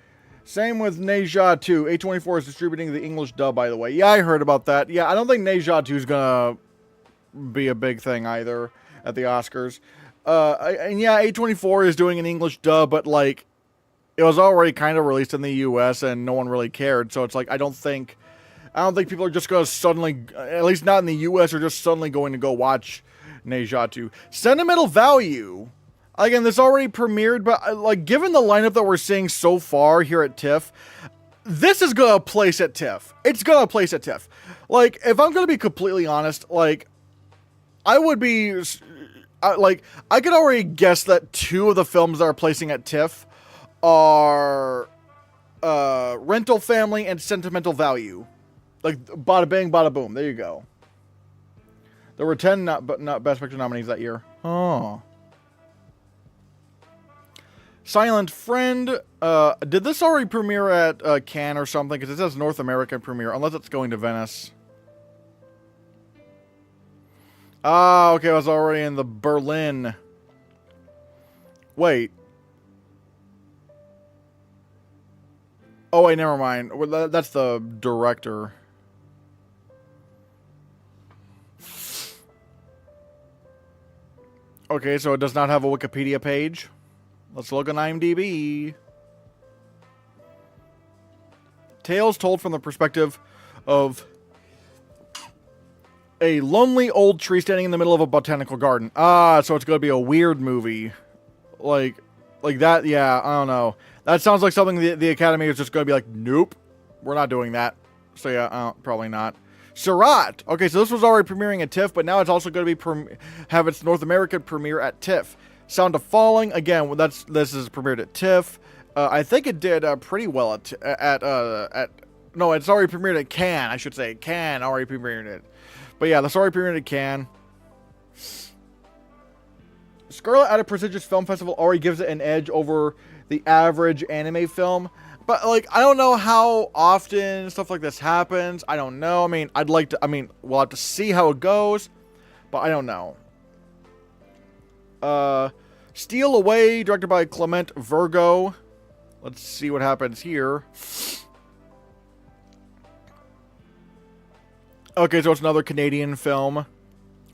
Same with Neja 2. A24 is distributing the English dub, by the way. Yeah, I heard about that. Yeah, I don't think Neja 2 is going to be a big thing either at the Oscars. And yeah, A24 is doing an English dub, but like, it was already kind of released in the US and no one really cared. So it's like, I don't think people are just going to suddenly, at least not in the US, are just suddenly going to go watch Neja 2. Sentimental Value. Again, this already premiered, but like, given the lineup that we're seeing so far here at TIFF, this is gonna place at TIFF. It's gonna place at TIFF. Like, if I'm gonna be completely honest, like, I would be, like, I could already guess that 2 of the films that are placing at TIFF are Rental Family and Sentimental Value. Like, bada bing, bada boom. There you go. There were 10 not Best Picture nominees that year. Oh. Silent Friend. Did this already premiere at Cannes or something? Because it says North American premiere, unless it's going to Venice. Ah, okay, I was already in the Berlin. Wait. Oh, wait, never mind. Well, that's the director. Okay, so it does not have a Wikipedia page. Let's look on IMDb. Tales told from the perspective of a lonely old tree standing in the middle of a botanical garden. Ah, so it's going to be a weird movie. Like that, yeah, I don't know. That sounds like something the Academy is just going to be like, nope, we're not doing that. So yeah, probably not. Surat. Okay, so this was already premiering at TIFF, but now it's also going to be have its North American premiere at TIFF. Sound of Falling. Again, this is premiered at TIFF. I think it did pretty well at no, it's already premiered at Cannes. I should say Cannes already premiered it. But yeah, that's already premiered at Cannes. Scarlet at a prestigious film festival already gives it an edge over the average anime film. But, like, I don't know how often stuff like this happens. I don't know. I mean, we'll have to see how it goes. But I don't know. Steal Away, directed by Clement Virgo. Let's see what happens here. Okay, so it's another Canadian film.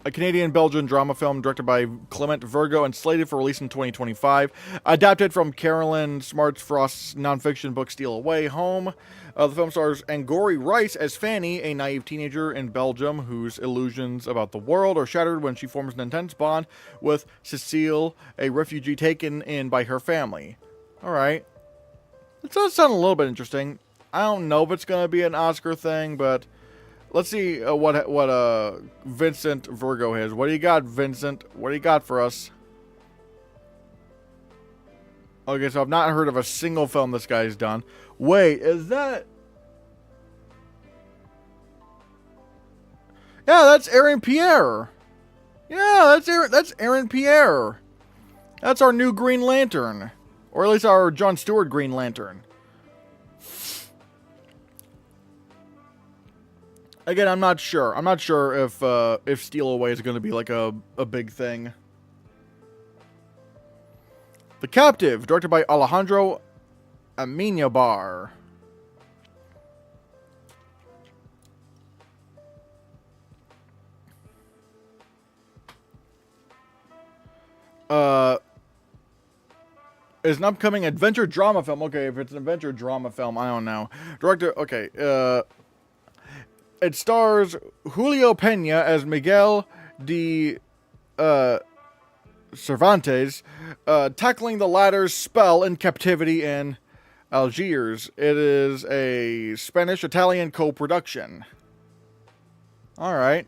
A Canadian-Belgian drama film directed by Clement Virgo and slated for release in 2025. Adapted from Carolyn Smart Frost's nonfiction book Steal Away Home. The film stars Angourie Rice as Fanny, a naive teenager in Belgium whose illusions about the world are shattered when she forms an intense bond with Cecile, a refugee taken in by her family. Alright. It does sound a little bit interesting. I don't know if it's going to be an Oscar thing, but let's see what Vincent Virgo has. What do you got, Vincent? What do you got for us? Okay, so I've not heard of a single film this guy's done. Wait, is that... Yeah, that's Aaron Pierre. Yeah, that's Aaron Pierre. That's our new Green Lantern. Or at least our Jon Stewart Green Lantern. Again, I'm not sure. I'm not sure if Steal Away is going to be like a big thing. The Captive, directed by Alejandro Amenabar. Is an upcoming adventure drama film. Okay, if it's an adventure drama film, I don't know. Director, okay, it stars Julio Pena as Miguel de Cervantes, tackling the latter's spell in captivity in Algiers. It is a Spanish-Italian co-production. Alright.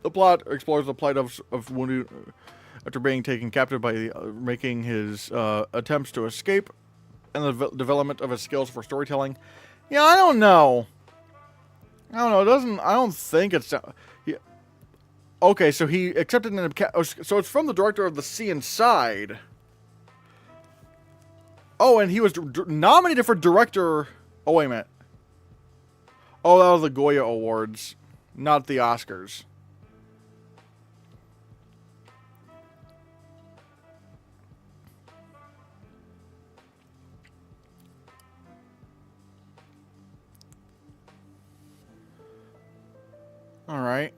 The plot explores the plight of wounded after being taken captive by making his attempts to escape and the development of his skills for storytelling. Yeah, I don't know. I don't think it's... Okay, so he accepted an... So it's from the director of The Sea Inside. Oh, and he was nominated for director... Oh, wait a minute. Oh, that was the Goya Awards, not the Oscars. Alright.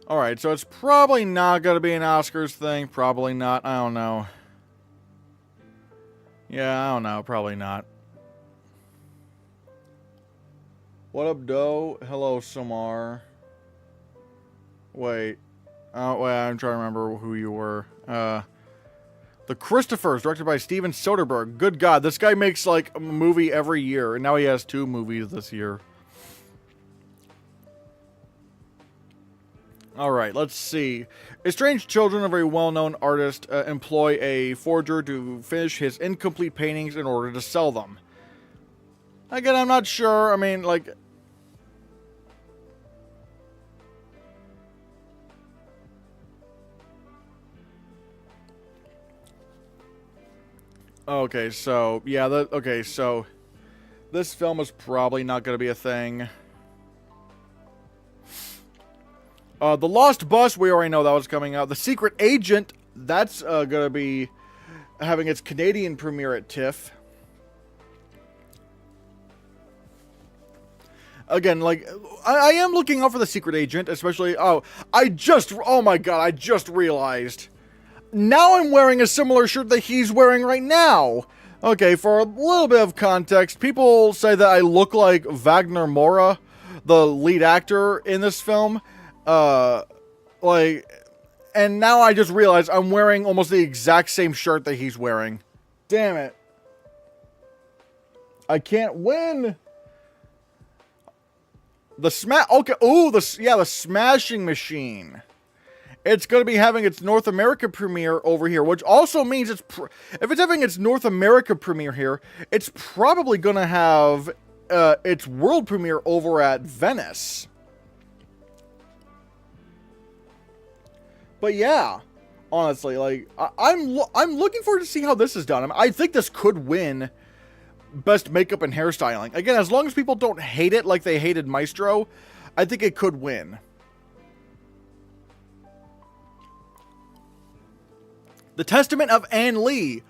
Alright, so it's probably not going to be an Oscars thing. Probably not. I don't know. Yeah, I don't know. Probably not. What up, Doe? Hello, Samar. Wait. Oh, wait, I'm trying to remember who you were. The Christophers, directed by Steven Soderbergh. Good God, this guy makes like a movie every year, and now he has 2 movies this year. Alright, let's see. Estranged children of a well-known artist employ a forger to finish his incomplete paintings in order to sell them. Again, I'm not sure. I mean, like... Okay, so... Yeah, okay, so... This film is probably not going to be a thing. The Lost Bus, we already know that was coming out. The Secret Agent, that's going to be having its Canadian premiere at TIFF. Again, like, I am looking out for The Secret Agent, especially... Oh my god, I just realized. Now I'm wearing a similar shirt that he's wearing right now. Okay, for a little bit of context, people say that I look like Wagner Moura, the lead actor in this film. And now I just realized I'm wearing almost the exact same shirt that he's wearing. Damn it. I can't win. The Smashing Machine. It's going to be having its North America premiere over here, which also means if it's having its North America premiere here, it's probably going to have its world premiere over at Venice. But yeah, honestly, like, I'm looking forward to see how this is done. I mean, I think this could win Best Makeup and Hairstyling. Again, as long as people don't hate it like they hated Maestro, I think it could win. The Testament of Ann Lee.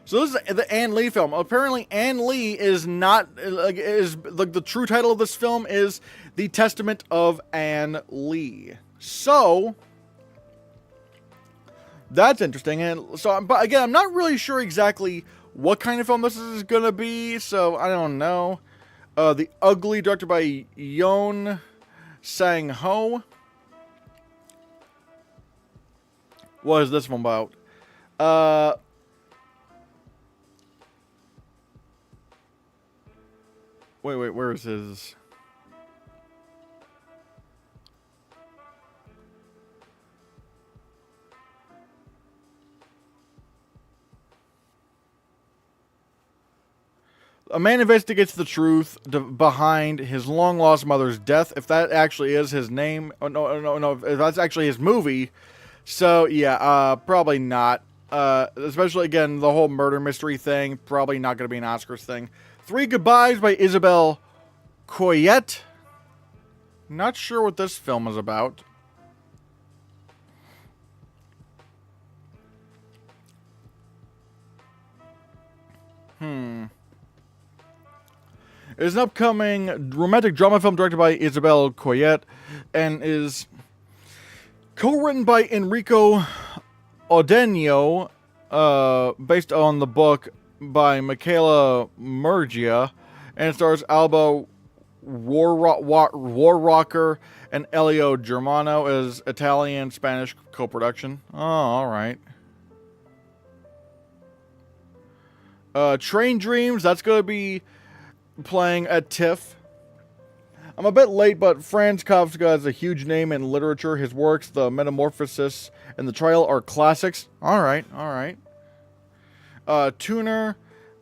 So this is the Ann Lee film. Apparently, Ann Lee is not the true title of this film is The Testament of Ann Lee. So that's interesting. And so, but again, I'm not really sure exactly what kind of film this is going to be. So I don't know. The Ugly, directed by Yeon Sang-ho. What is this one about? Wait, where is his? A man investigates the truth behind his long-lost mother's death. If that actually is his name, no, if that's actually his movie. So yeah, probably not. Especially, again, the whole murder mystery thing. Probably not going to be an Oscars thing. Three Goodbyes by Isabelle Coyette. Not sure what this film is about. It is an upcoming romantic drama film directed by Isabelle Coyette and is co-written by Enrico Odenyo, based on the book by Michaela Murgia, and it stars Alba Warrocker and Elio Germano as Italian-Spanish co-production. Oh, alright. Train Dreams, that's going to be playing at TIFF. I'm a bit late, but Franz Kafka is a huge name in literature. His works, The Metamorphosis and The Trial, are classics. Alright. Tuner.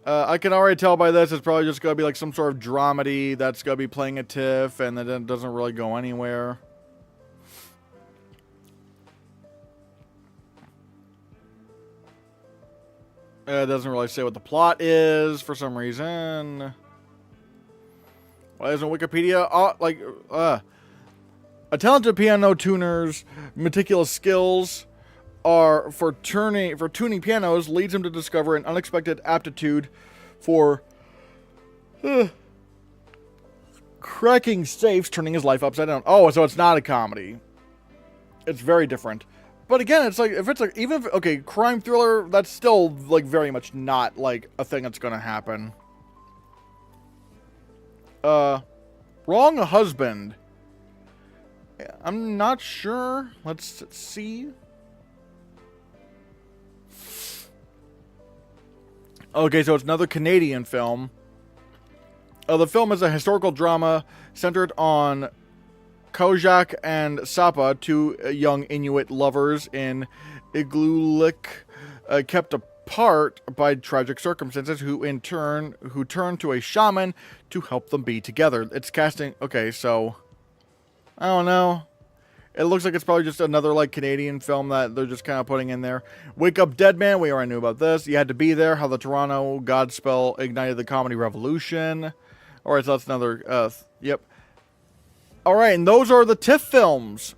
I can already tell by this, it's probably just going to be like some sort of dramedy that's going to be playing at TIFF, and then it doesn't really go anywhere. It doesn't really say what the plot is for some reason. Why isn't Wikipedia? A talented piano tuner's meticulous skills are for tuning pianos leads him to discover an unexpected aptitude for cracking safes, turning his life upside down. Oh, so it's not a comedy. It's very different. But again, it's like, if it's like, even if, okay, crime thriller, that's still like very much not like a thing that's gonna happen. Wrong Husband. I'm not sure. Let's see. Okay, so it's another Canadian film. The film is a historical drama centered on Kojak and Sapa, two young Inuit lovers in Igloolik, kept apart by tragic circumstances, who turn to a shaman to help them be together. It's casting. Okay, so I don't know. It looks like it's probably just another like Canadian film that they're just kind of putting in there. Wake Up Dead Man. We already knew about this. You Had to Be There. How the Toronto Godspell ignited the comedy revolution. All right, so that's another. Yep. All right, and those are the TIFF films.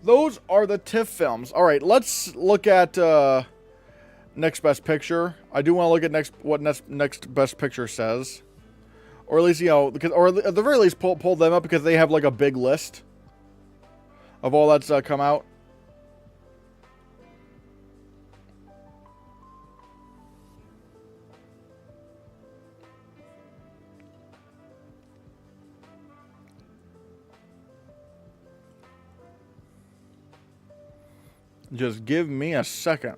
Those are the TIFF films. All right, let's look at next best picture. I do want to look at what next best picture says, or at least or at the very least pull them up because they have like a big list of all that's come out. Just give me a second.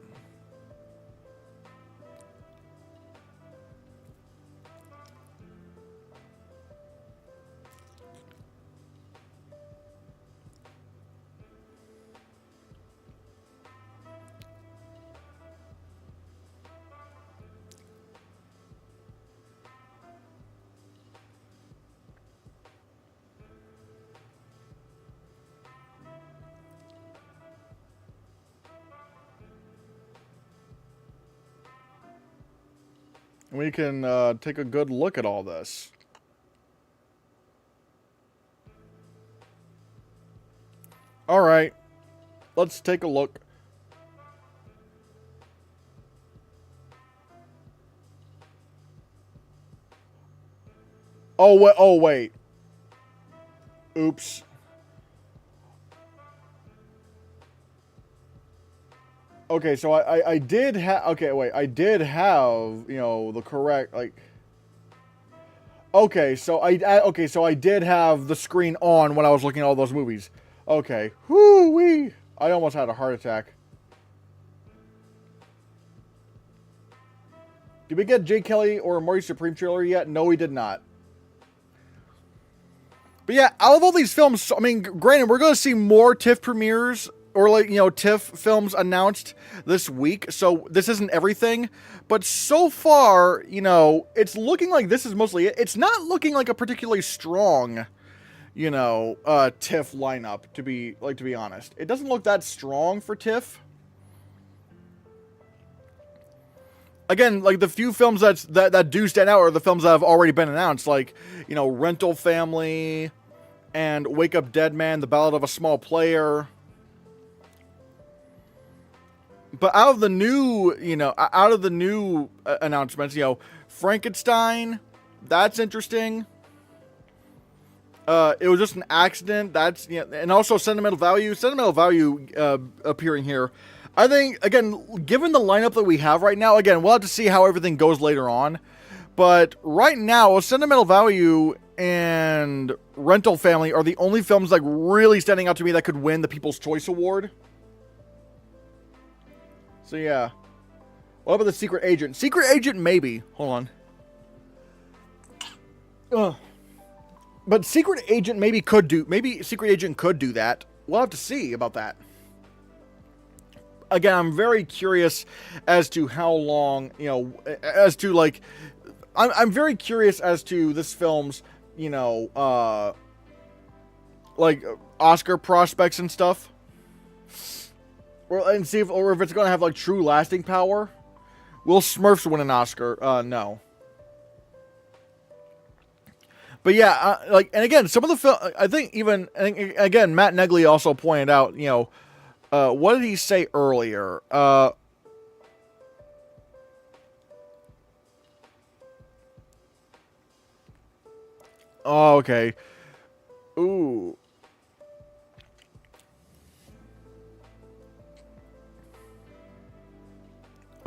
We can take a good look at all this. All right, let's take a look. Oh wait. Oops. Okay, so I did have... Okay, wait. I did have, the correct, like... Okay, so I did have the screen on when I was looking at all those movies. Okay. Whoo-wee! I almost had a heart attack. Did we get Jay Kelly or Marty Supreme trailer yet? No, we did not. But yeah, out of all these films, I mean, granted, we're going to see more TIFF premieres... Or like, TIFF films announced this week. So this isn't everything. But so far, it's looking like this is mostly it. It's not looking like a particularly strong, TIFF lineup, to be honest. It doesn't look that strong for TIFF. Again, like the few films that do stand out are the films that have already been announced. Like, Rental Family and Wake Up Dead Man, The Ballad of a Small Player. But out of the new, announcements, Frankenstein, that's interesting. It was just an accident. That's, and also Sentimental Value. Sentimental Value appearing here. I think, again, given the lineup that we have right now, again, we'll have to see how everything goes later on. But right now, Sentimental Value and Rental Family are the only films like really standing out to me that could win the People's Choice Award. So yeah. What about the Secret Agent? Secret Agent, maybe. Hold on. But Secret Agent maybe Secret Agent could do that. We'll have to see about that. Again, I'm very curious as to how long, as to like, I'm very curious as to this film's, like Oscar prospects and stuff. And see if it's going to have like true lasting power. Will Smurfs win an Oscar? No. But yeah, and again, some of the film, I think even, again, Matt Negley also pointed out, what did he say earlier? Oh, okay. Ooh.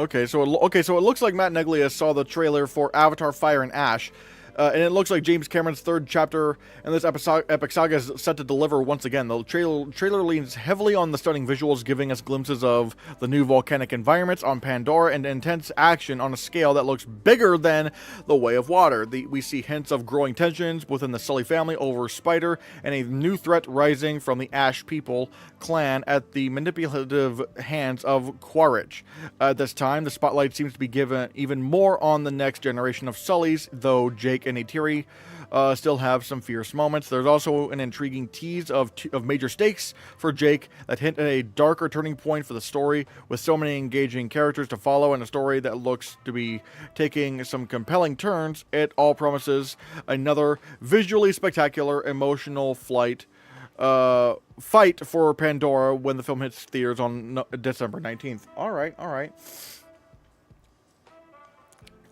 Okay, so it looks like Matt Neglia saw the trailer for Avatar: Fire and Ash. And it looks like James Cameron's third chapter in this epic saga is set to deliver once again. The trailer leans heavily on the stunning visuals, giving us glimpses of the new volcanic environments on Pandora and intense action on a scale that looks bigger than The Way of Water. We see hints of growing tensions within the Sully family over Spider, and a new threat rising from the Ash people clan at the manipulative hands of Quaritch. At this time, the spotlight seems to be given even more on the next generation of Sullys, though Jake and Neytiri still have some fierce moments. There's also an intriguing tease of major stakes for Jake that hint at a darker turning point for the story, with so many engaging characters to follow and a story that looks to be taking some compelling turns. It all promises another visually spectacular, emotional fight for Pandora when the film hits theaters on December 19th. All right.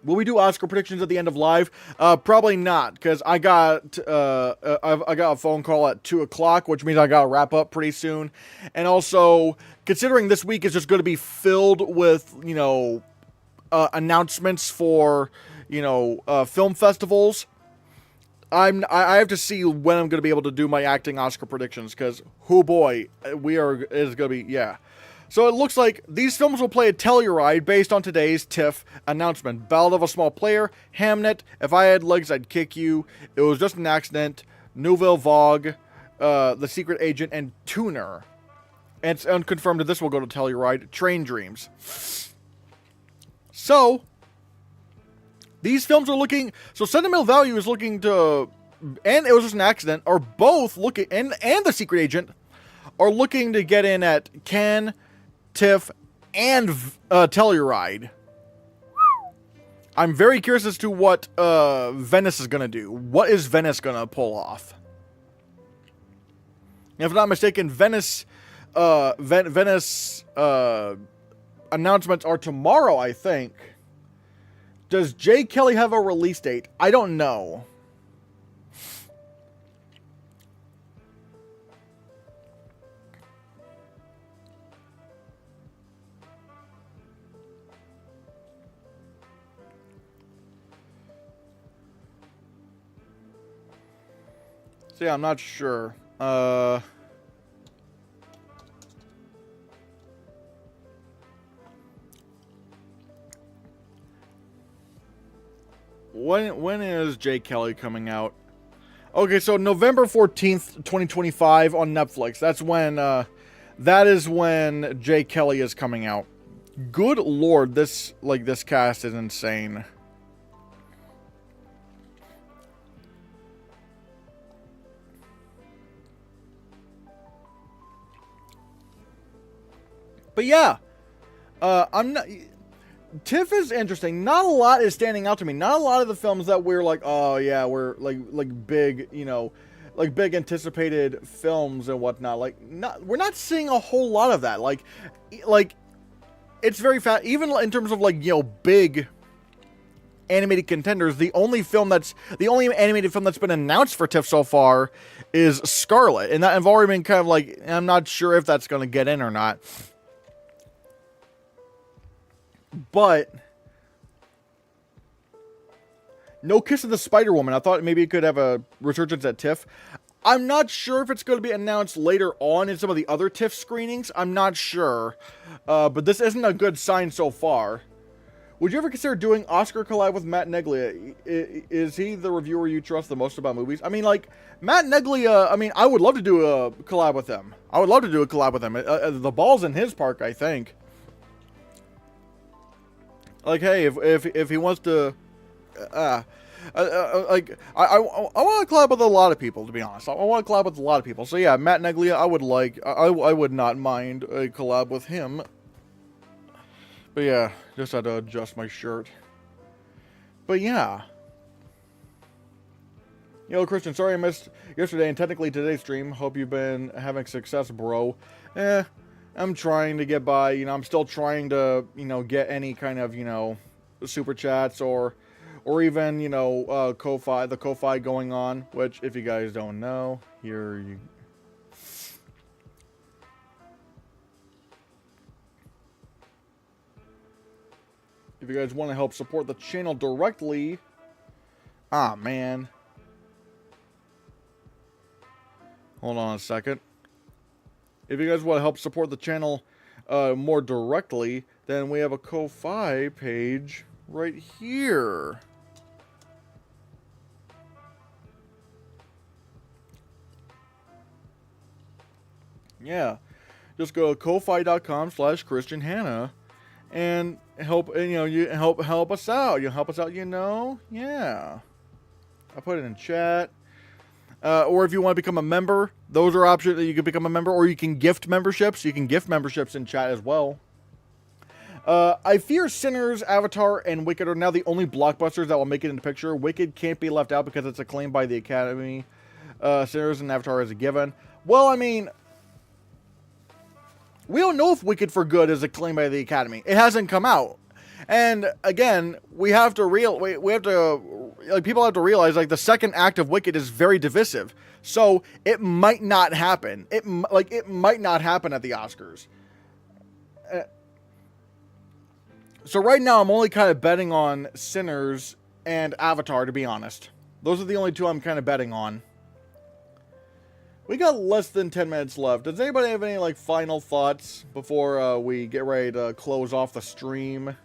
Will we do Oscar predictions at the end of live? Probably not, because I got a phone call at 2 o'clock, which means I got to wrap up pretty soon. And also, considering this week is just going to be filled with, announcements for, film festivals, I have to see when I'm going to be able to do my acting Oscar predictions, because, oh boy, it's going to be, yeah. So it looks like these films will play a Telluride based on today's TIFF announcement. Ballad of a Small Player, Hamnet, If I Had Legs I'd Kick You, It Was Just an Accident, Nouvelle Vague, The Secret Agent, and Tuner. And it's unconfirmed that this will go to Telluride, Train Dreams. So, these films are looking, so Sentimental Value is looking to, and It Was Just an Accident, are both looking, and The Secret Agent, are looking to get in at Cannes, TIFF, and Telluride. I'm very curious as to what Venice is going to do. What is Venice going to pull off? If I'm not mistaken, Venice announcements are tomorrow, I think. Does Jay Kelly have a release date? I don't know. So yeah, I'm not sure. When is Jay Kelly coming out? Okay, so November 14th, 2025 on Netflix. That is when Jay Kelly is coming out. Good lord, this cast is insane. But yeah, I'm not. TIFF is interesting. Not a lot is standing out to me. Not a lot of the films that we're like, oh yeah, we're like big, like big anticipated films and whatnot. We're not seeing a whole lot of that. Like it's very fast. Even in terms of big animated contenders, the only animated film that's been announced for TIFF so far is Scarlet, and that I've already been kind of I'm not sure if that's going to get in or not. But No Kiss of the Spider-Woman. I thought maybe it could have a resurgence at TIFF. I'm not sure if it's going to be announced later on in some of the other TIFF screenings. I'm not sure. But this isn't a good sign so far. Would you ever consider doing Oscar collab with Matt Neglia? Is he the reviewer you trust the most about movies? I mean, Matt Neglia, I would love to do a collab with him. The ball's in his park, I think. Hey, if he wants to, I want to collab with a lot of people, to be honest. I want to collab with a lot of people. So yeah, Matt Neglia, I would not mind a collab with him. But yeah, just had to adjust my shirt. But yeah. Christian, sorry I missed yesterday and technically today's stream. Hope you've been having success, bro. I'm trying to get by, I'm still trying to, get any kind of, super chats or even, Ko-Fi, the Ko-Fi going on, which if you guys don't know, here you... If you guys want to help support the channel directly, Ah, man. Hold on a second. If you guys want to help support the channel more directly, then we have a Ko-Fi page right here. Yeah. Just go to ko-fi.com/ChristianHannah and help, and, you help us out. You help us out, Yeah. I put it in chat. Or if you want to become a member, those are options that you can become a member, or you can gift memberships. You can gift memberships in chat as well. I fear Sinners, Avatar, and Wicked are now the only blockbusters that will make it in the picture. Wicked can't be left out because it's acclaimed by the Academy. Sinners and Avatar is a given. Well, I mean, we don't know if Wicked for Good is acclaimed by the Academy. It hasn't come out. And again, we have to people have to realize, like, the second act of Wicked is very divisive. So it might not happen. It might not happen at the Oscars. So right now I'm only kind of betting on Sinners and Avatar, to be honest. Those are the only two I'm kind of betting on. We got less than 10 minutes left. Does anybody have any, like, final thoughts before we get ready to close off the stream?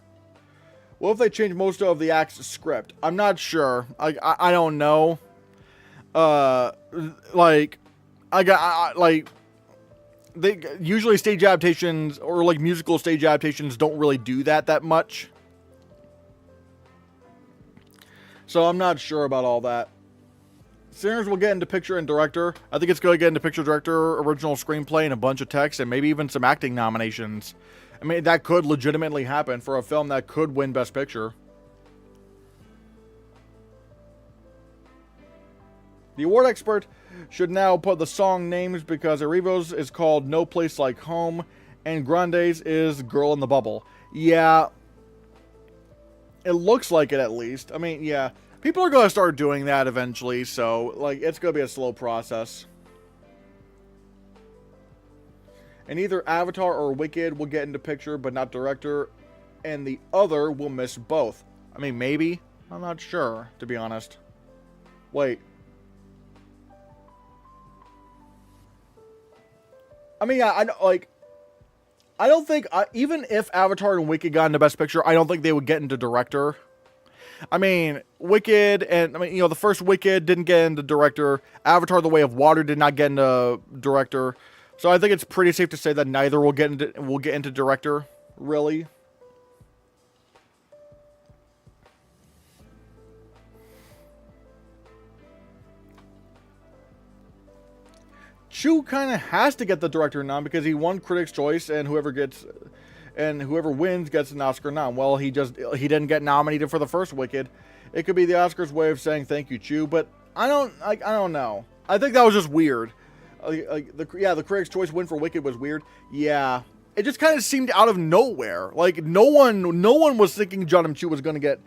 What if they change most of the act's script? I'm not sure. I don't know. They usually stage adaptations or, like, musical stage adaptations don't really do that much. So I'm not sure about all that. Sinners will get into picture and director. I think it's going to get into picture, director, original screenplay, and a bunch of text, and maybe even some acting nominations. I mean, that could legitimately happen for a film that could win Best Picture. The award expert should now put the song names because Arrivo's is called No Place Like Home, and Grande's is Girl in the Bubble. Yeah. It looks like it, at least. I mean, yeah. People are going to start doing that eventually, so, like, it's going to be a slow process. And either Avatar or Wicked will get into picture, but not director, and the other will miss both. I mean, maybe. I'm not sure, to be honest. Wait. I mean, yeah, I don't think, even if Avatar and Wicked got into Best Picture, I don't think they would get into director. I mean, Wicked, and, the first Wicked didn't get into director. Avatar: The Way of Water did not get into director. So I think it's pretty safe to say that neither will get into director, really. Chu kind of has to get the director nom because he won Critics' Choice, and whoever wins gets an Oscar nom. Well, he didn't get nominated for the first Wicked. It could be the Oscars' way of saying thank you, Chu, but I don't know. I think that was just weird. The Critics' Choice win for Wicked was weird. Yeah, it just kind of seemed out of nowhere. Like, no one was thinking John M. Chu was going to get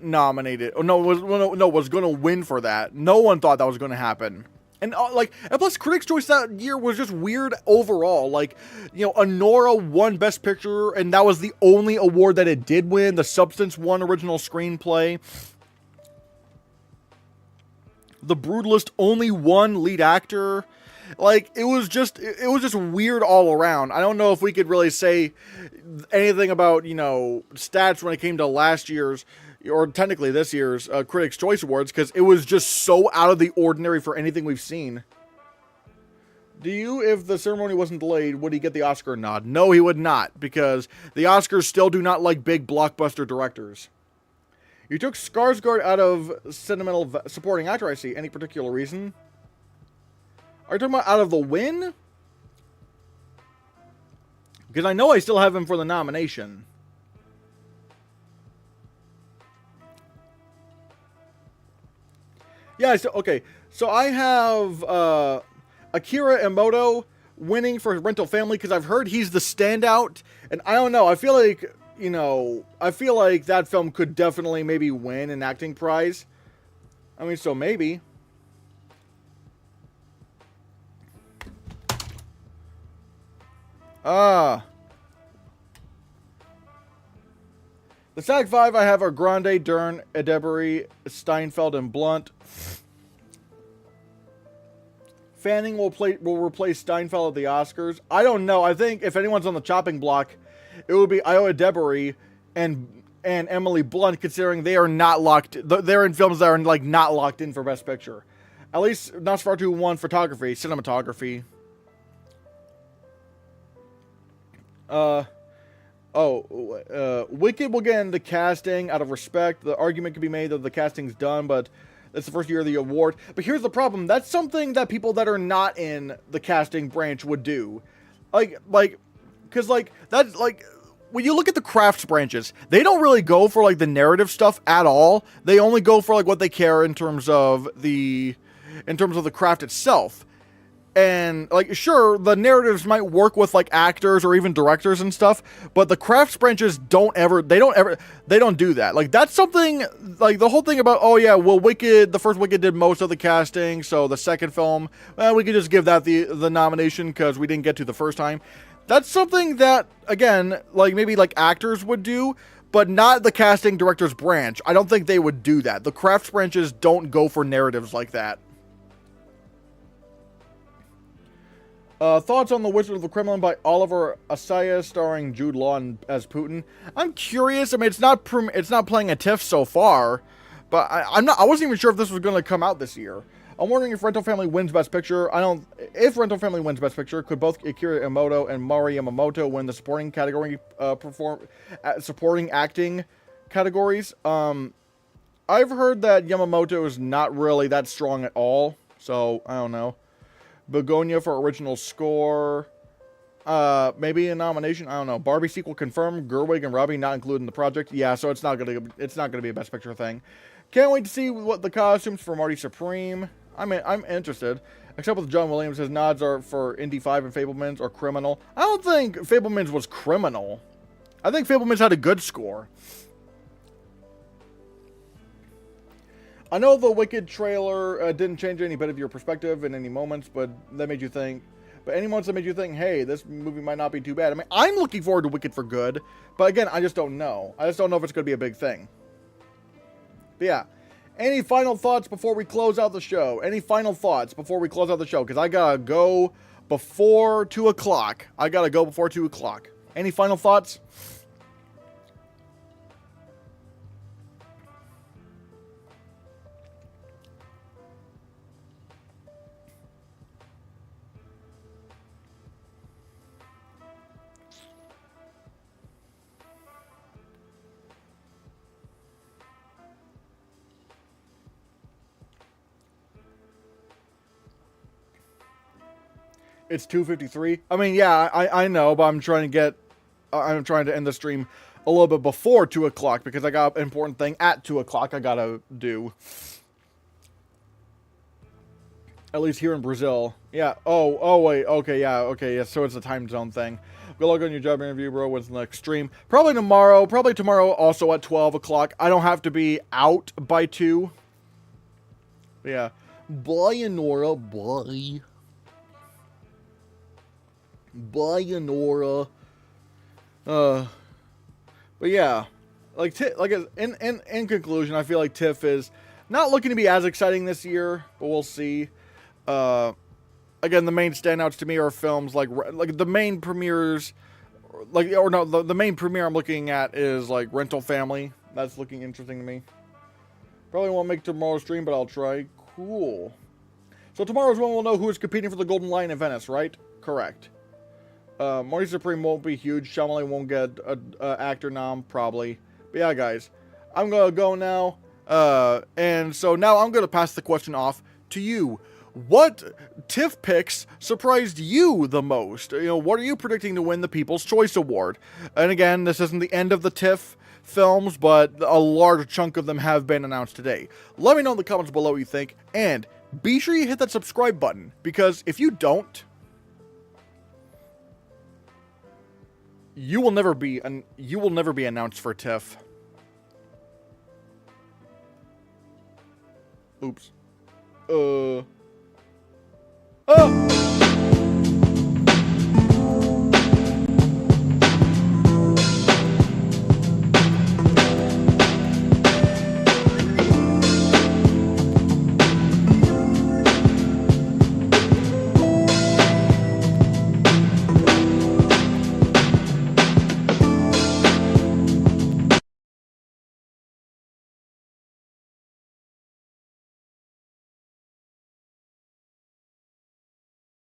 nominated. Or was going to win for that. No one thought that was going to happen. And plus Critics' Choice that year was just weird overall. Like, Anora won Best Picture, and that was the only award that it did win. The Substance won Original Screenplay. The Brutalist only won Lead Actor. Like, it was just weird all around. I don't know if we could really say anything about, stats when it came to last year's, or technically this year's, Critics' Choice Awards, because it was just so out of the ordinary for anything we've seen. If the ceremony wasn't delayed, would he get the Oscar nod? No, he would not, because the Oscars still do not like big blockbuster directors. You took Skarsgård out of Sentimental Supporting Actor, I see. Any particular reason? Are you talking about out of the win? Because I know I still have him for the nomination. Yeah, okay. So I have Akira Emoto winning for Rental Family because I've heard he's the standout. And I don't know. I feel like, that film could definitely maybe win an acting prize. I mean, so maybe. The SAG 5 I have are Grande, Dern, Edebury, Steinfeld, and Blunt. Fanning will replace Steinfeld at the Oscars. I don't know. I think if anyone's on the chopping block, it would be Iowa Edebury and Emily Blunt, considering they are not locked. They're in films that are like not locked in for Best Picture. At least Nosferatu won photography, cinematography. Wicked will get into casting out of respect. The argument could be made that the casting's done, but it's the first year of the award. But here's the problem. That's something that people that are not in the casting branch would do. Because when you look at the crafts branches, they don't really go for, like, the narrative stuff at all. They only go for, like, what they care in terms of the craft itself. And, like, sure, the narratives might work with, like, actors or even directors and stuff, but the crafts branches don't do that. Like, that's something, like, the whole thing about, oh yeah, well, the first Wicked did most of the casting, so the second film, well, we could just give that the nomination because we didn't get to the first time. That's something that, again, like, maybe, like, actors would do, but not the casting director's branch. I don't think they would do that. The crafts branches don't go for narratives like that. Thoughts on The Wizard of the Kremlin by Oliver Assayas, starring Jude Law as Putin. I'm curious. I mean, it's not playing a TIFF so far, but I wasn't even sure if this was going to come out this year. I'm wondering if Rental Family wins Best Picture. If Rental Family wins Best Picture, could both Akira Emoto and Mari Yamamoto win the supporting category, supporting acting categories? I've heard that Yamamoto is not really that strong at all, so I don't know. Begonia for original score. Maybe a nomination. I don't know. Barbie sequel confirmed. Gerwig and Robbie not included in the project. Yeah, so it's not gonna be a Best Picture thing. Can't wait to see what the costumes for Marty Supreme. I'm interested. Except with John Williams, his nods are for Indy 5 and Fablemans or Criminal. I don't think Fablemans was Criminal. I think Fablemans had a good score. I know the Wicked trailer didn't change any bit of your perspective in any moments, but that made you think. But any moments that made you think, hey, this movie might not be too bad. I mean, I'm looking forward to Wicked for good, but again, I just don't know. I just don't know if it's going to be a big thing. But yeah, any final thoughts before we close out the show? Any final thoughts before we close out the show? Because I gotta go before 2 o'clock. Any final thoughts? It's 2:53. I mean, yeah, I know, but I'm trying to end the stream a little bit before 2 o'clock because I got an important thing at 2 o'clock I gotta do. At least here in Brazil. Yeah. Oh, wait. Okay, yeah, so it's a time zone thing. Good luck on your job interview, bro. When's the next stream? Probably tomorrow also at 12 o'clock. I don't have to be out by 2. But yeah. Bye, Nora. Bye. Bye, Nora. But yeah, in conclusion, I feel like TIFF is not looking to be as exciting this year, but we'll see. Again, the main standouts to me are films like the main premieres, the main premiere I'm looking at is like Rental Family. That's looking interesting to me. Probably won't make tomorrow's stream, but I'll try. Cool. So tomorrow's one we'll know who is competing for the Golden Lion in Venice, right? Correct. Marty Supreme won't be huge. Shyamalan won't get a actor nom, probably. But yeah, guys, I'm gonna go now. And so now I'm gonna pass the question off to you. What TIFF picks surprised you the most? You know, what are you predicting to win the People's Choice Award? And again, this isn't the end of the TIFF films, but a large chunk of them have been announced today. Let me know in the comments below what you think, and be sure you hit that subscribe button, because if you don't, you will never be announced for TIFF. Oops. Oh!